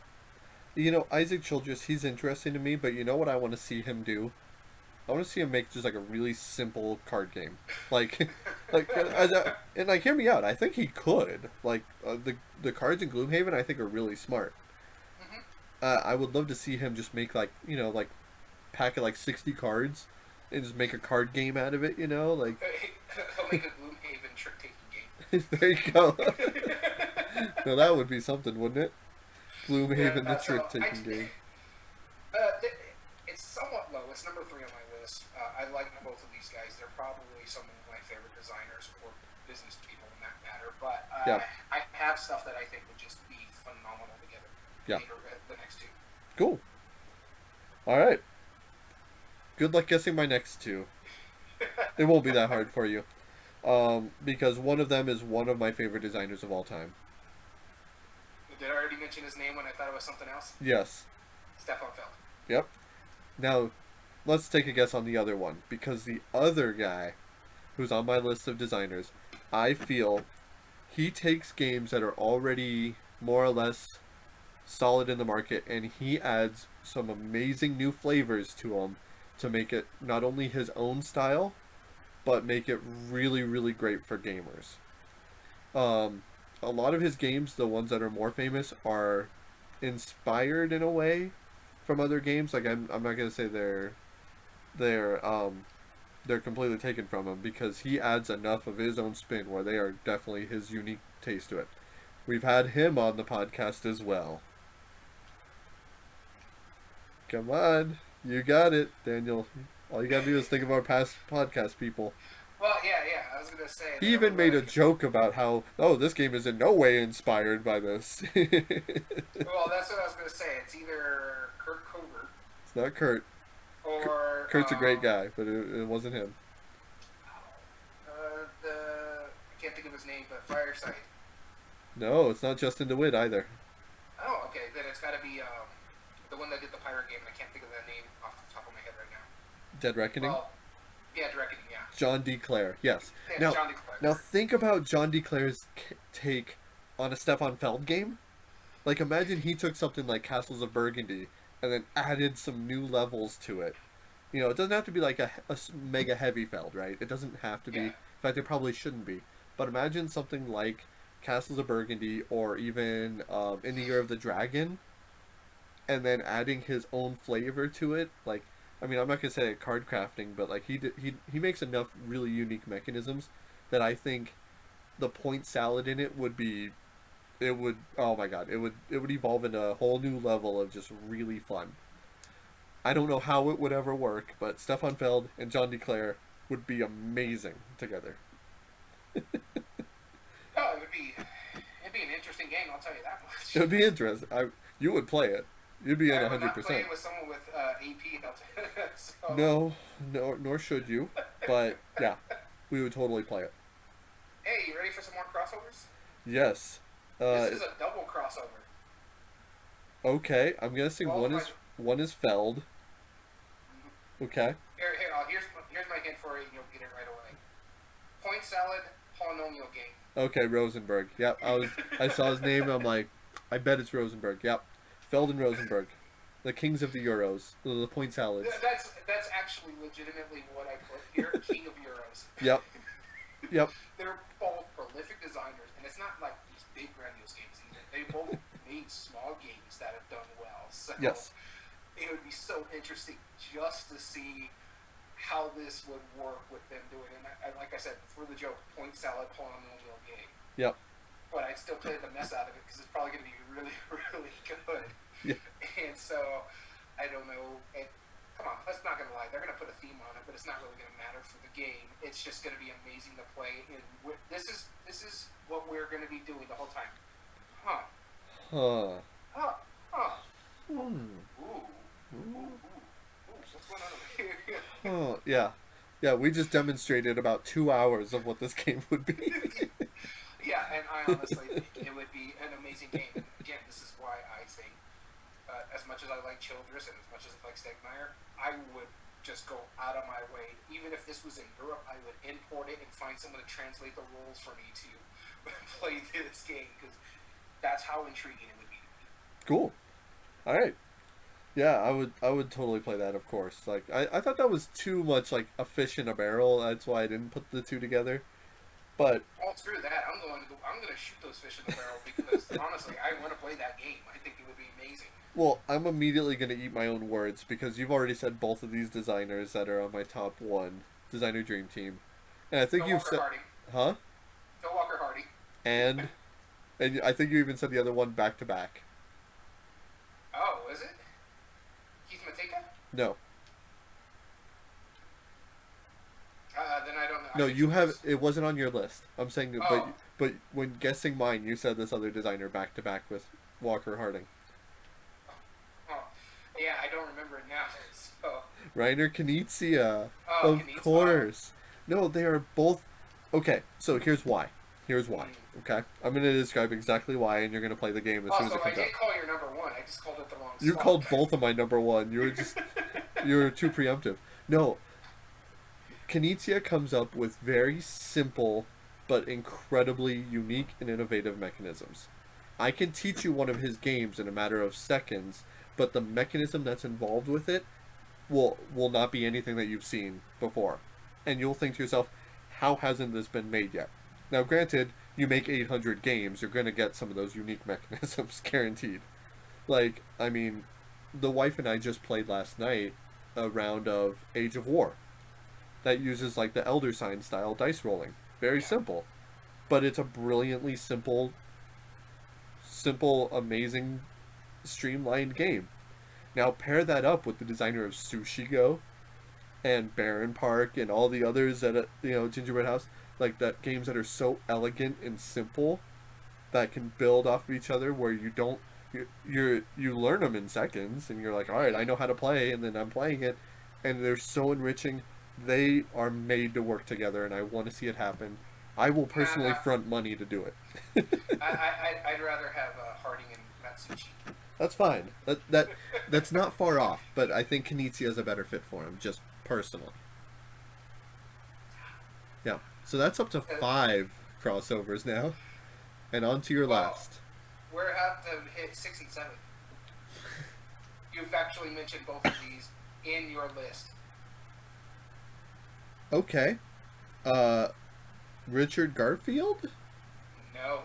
You know, Isaac Childress, he's interesting to me, but you know what I want to see him do? I want to see him make just like a really simple card game. Like, and like, hear me out. I think he could. Like, the cards in Gloomhaven, I think are really smart. Mm-hmm. I would love to see him just make like, you know, like pack of like 60 cards and just make a card game out of it. You know, like. He'll make a Gloomhaven trick-taking game. There you go. No, that would be something, wouldn't it? Gloomhaven, Yeah, the trick-taking game. It's somewhat low. It's number 3 on my list. I like both of these guys. They're probably some of my favorite designers or business people in that matter. But Yeah. I have stuff that I think would just be phenomenal together. Yeah. The next two. Cool. All right. Good luck guessing my next two. It won't be that hard for you. Because one of them is one of my favorite designers of all time. Did I already mention his name when I thought it was something else? Yes. Stefan Feld. Yep. Now, let's take a guess on the other one. Because the other guy who's on my list of designers, I feel he takes games that are already more or less solid in the market and he adds some amazing new flavors to them to make it not only his own style, but make it really, really great for gamers. A lot of his games, the ones that are more famous, are inspired in a way from other games. Like I'm not gonna say they're completely taken from him because he adds enough of his own spin where they are definitely his unique taste to it. We've had him on the podcast as well. Come on, you got it, Daniel. All you gotta do is think of our past podcast people. Well, yeah. I was gonna say. He even made a joke about how, oh, this game is in no way inspired by this. Well, that's what I was gonna say. It's either Kurt Covert It's not Kurt. or Kurt's a great guy, but it wasn't him. I can't think of his name, but Fireside. No, it's not Justin DeWitt either. Oh, okay. Then it's got to be the one that did the pirate game. I can't think of that name off the top of my head right now. Dead Reckoning? Well, yeah, Dead Reckoning. Yeah. John D. Clare, yes. Yeah, John DeClaire. Now think about John D. Clare's take on a Stefan Feld game. Like, imagine he took something like Castles of Burgundy and then added some new levels to it. You know, it doesn't have to be like a mega heavy Feld, right? It doesn't have to be. Yeah. In fact, it probably shouldn't be. But imagine something like Castles of Burgundy or even In the Year of the Dragon, and then adding his own flavor to it. Like, I mean, I'm not gonna say card crafting, but like he makes enough really unique mechanisms that I think the point salad in it would be, it would, oh my god, it would evolve into a whole new level of just really fun. I don't know how it would ever work, but Stefan Feld and John D. Clare would be amazing together. Oh, it'd be an interesting game. I'll tell you that much. It would be interesting. You would play it. You'd be in I would not 100%. play it with someone with AP. So. No, nor should you. But yeah, we would totally play it. Hey, you ready for some more crossovers? Yes. This is a double crossover. Okay, I'm guessing Well, one is Feld. Okay. Here's my hint for it, and you'll get it right away. Point salad, polynomial game. Okay, Rosenberg. Yep, I saw his name and I'm like, I bet it's Rosenberg. Yep. Feld and Rosenberg. The kings of the Euros, the point salads. That's actually legitimately what I put here. King of Euros. Yep, yep, They're both prolific designers, and it's not like these big grandiose games either. They both made small games that have done well. So yes, it would be so interesting just to see how this would work with them doing it. And like I said, for the joke, point salad polynomial game. yep, But I'd still play the mess out of it because it's probably going to be really, really good. yeah. And so, I don't know. Come on, that's not going to lie. They're going to put a theme on it, but it's not really going to matter for the game. It's just going to be amazing to play. And this is what we're going to be doing the whole time. Huh? Huh. Huh? Huh? Hmm. Ooh. Ooh. Ooh. What's going on over here? Oh, yeah. Yeah, we just demonstrated about 2 hours of what this game would be. Yeah, and I honestly think it would be an amazing game. And again, this is why I think, as much as I like Childress and as much as I like Stegmaier, I would just go out of my way. Even if this was in Europe, I would import it and find someone to translate the rules for me to play this game because that's how intriguing it would be. Cool. All right. Yeah, I would totally play that, of course. Like I thought that was too much like a fish in a barrel. That's why I didn't put the two together. But Oh, screw that! I'm going to shoot those fish in the barrel because honestly, I want to play that game. I think it would be amazing. well, I'm immediately gonna eat my own words because you've already said both of these designers that are on my top one designer dream team, and I think Phil you've Walker said, Hardy. huh? Phil Walker Hardy. And and I think you even said the other one back to back. Oh, is it? Keith Mateka? No, Then I don't know. I no, should you choose have. this. It wasn't on your list. I'm saying, Oh, but when guessing mine, you said this other designer back to back with Walker Harding. oh, yeah, I don't remember it now. So, Reiner Knizia, oh, of Kenitz. Oh, course. No, they are both. Okay, so here's why. Here's why. mm. Okay, I'm gonna describe exactly why, and you're gonna play the game as soon as Also, it I comes out. did call your number one. I just called it the wrong You spot. called both of my number one. You were too preemptive. No, Knizia comes up with very simple but incredibly unique and innovative mechanisms. I can teach you one of his games in a matter of seconds, but the mechanism that's involved with it will not be anything that you've seen before. And you'll think to yourself, how hasn't this been made yet? Now, granted, you make 800 games, you're going to get some of those unique mechanisms, guaranteed. Like, I mean, the wife and I just played last night a round of Age of War that uses, like, the Elder Sign style dice rolling. Very Yeah. simple. But it's a brilliantly simple, amazing, streamlined game. Now pair that up with the designer of Sushi Go and Baron Park and all the others that Gingerbread House, like that games that are so elegant and simple that can build off of each other where you don't you learn them in seconds and you're like, all right, I know how to play, and then I'm playing it, and they're so enriching. They are made to work together, and I want to see it happen. I will personally Nah, front money to do it. I'd rather have Harding and Matsuchi. That's fine. That's not far off, but I think Knizia is a better fit for him, just personally. Yeah. So that's up to Uh, 5 crossovers now, and on to your well, last. we're have to hit 6 and 7. You've actually mentioned both of these in your list. Okay. Uh, Richard Garfield, No.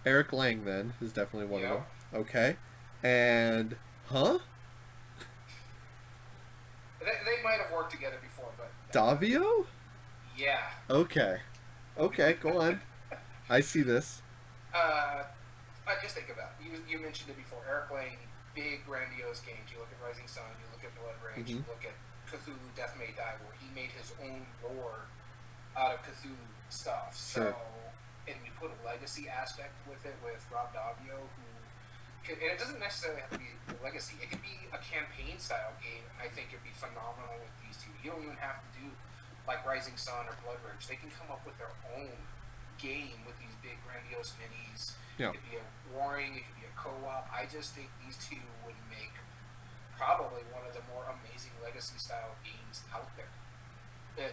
Eric Lang then is definitely one of them. Yep. Okay. And They might have worked together before, but Davio? yeah. Okay. Okay, go on. I see this. I just think about it. You mentioned it before. Eric Lang, big grandiose games. You look at Rising Sun, you look at Blood Rage, you Mhm. look at Cthulhu Death May Die, where he made his own lore out of Cthulhu stuff. So, Sure. and we put a legacy aspect with it with Rob Davio, and it doesn't necessarily have to be a legacy. It could be a campaign style game. I think it'd be phenomenal with these two. You don't even have to do like Rising Sun or Blood Rage. They can come up with their own game with these big grandiose minis. Yeah. It could be a warring, it could be a co-op. I just think these two would make probably one of the more amazing legacy style games out there.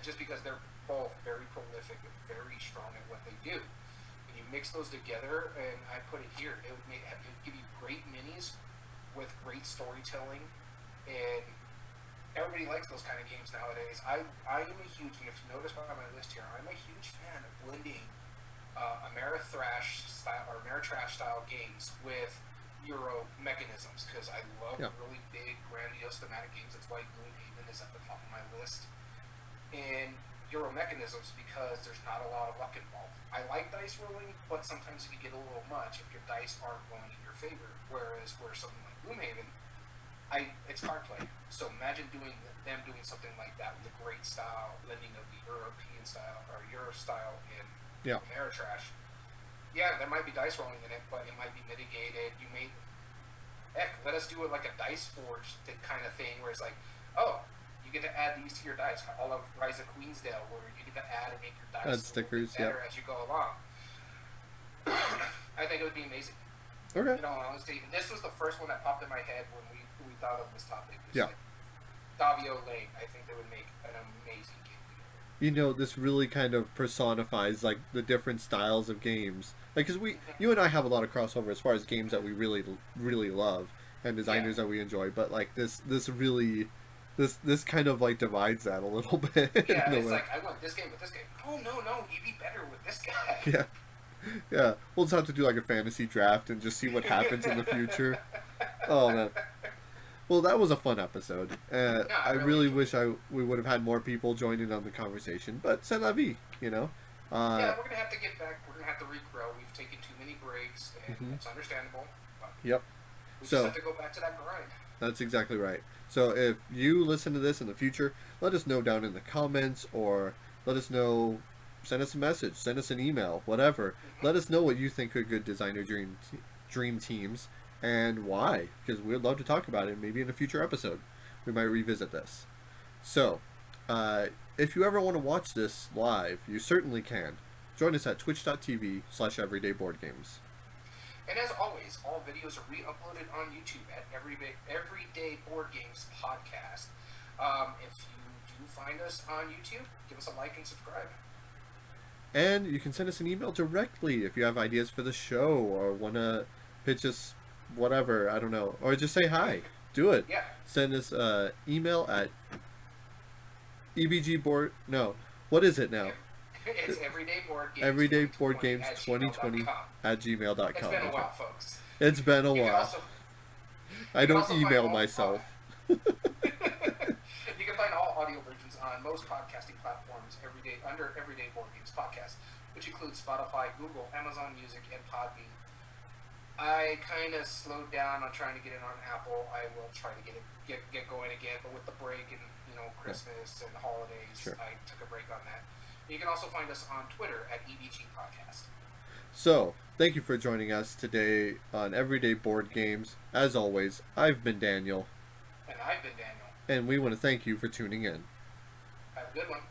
Just because they're both very prolific and very strong at what they do. And you mix those together, and I put it here, it would give you great minis with great storytelling And everybody likes those kind of games nowadays. I am a huge, and if you notice by my list here, I'm a huge fan of blending Ameritrash style games with Euro mechanisms, because I love really big, grandiose thematic games. That's why Gloomhaven is at the top of my list. And Euro mechanisms, because there's not a lot of luck involved. I like dice rolling, but sometimes it can get a little much if your dice aren't rolling in your favor. Whereas where something like Gloomhaven, it's card play. So imagine them doing something like that with a great style, blending of the European style or Euro style in Ameritrash. Yeah, there might be dice rolling in it, but it might be mitigated. Let us do it like a dice forge kind of thing, where it's like, oh, you get to add these to your dice, all of Rise of Queensdale, where you get to add and make your dice add stickers, better as you go along. I think it would be amazing. Okay. In all honesty, this was the first one that popped in my head when we thought of this topic. Yeah. Like Davio Lane, I think they would make an amazing game together. You know, this really kind of personifies like the different styles of games. Like, cause you and I have a lot of crossover as far as games that we really, really love and designers that we enjoy. But like this kind of like divides that a little bit. Yeah, it's like I want this game with this game. Oh no, you'd be better with this guy. Yeah. Yeah, we'll just have to do like a fantasy draft and just see what happens in the future. Oh man. Well, that was a fun episode. I really wish we would have had more people joining on the conversation, but c'est la vie, you know. Yeah, we're gonna have to get back. We're gonna have to regrow. We've taken too many breaks, and it's understandable. Yep. We just have to go back to that grind. That's exactly right. So if you listen to this in the future, let us know down in the comments, or let us know. Send us a message, send us an email, whatever. Let us know what you think are good designer dream teams and why, because we'd love to talk about it. Maybe in a future episode, we might revisit this. So, if you ever want to watch this live, you certainly can. Join us at twitch.tv/everydayboardgames. And as always, all videos are re-uploaded on YouTube at Everyday Board Games Podcast. If you do find us on YouTube, give us a like and subscribe. And you can send us an email directly if you have ideas for the show or want to pitch us whatever, I don't know. Or just say hi. Do it. Yeah. Send us email at ebgboard... No. What is it now? It's everydayboardgames2020 at gmail.com. It's been a while, folks. It's been a while. I don't email myself. You can find all audio versions on most podcasting platforms under Everyday Board Games Podcast, which includes Spotify, Google, Amazon Music, and Podbean. I kind of slowed down on trying to get it on Apple. I will try to get going again, but with the break and Christmas and holidays, I took a break on that. You can also find us on Twitter at EBG Podcast. So, thank you for joining us today on Everyday Board Games. As always, I've been Daniel. And I've been Daniel. And we want to thank you for tuning in. Have a good one.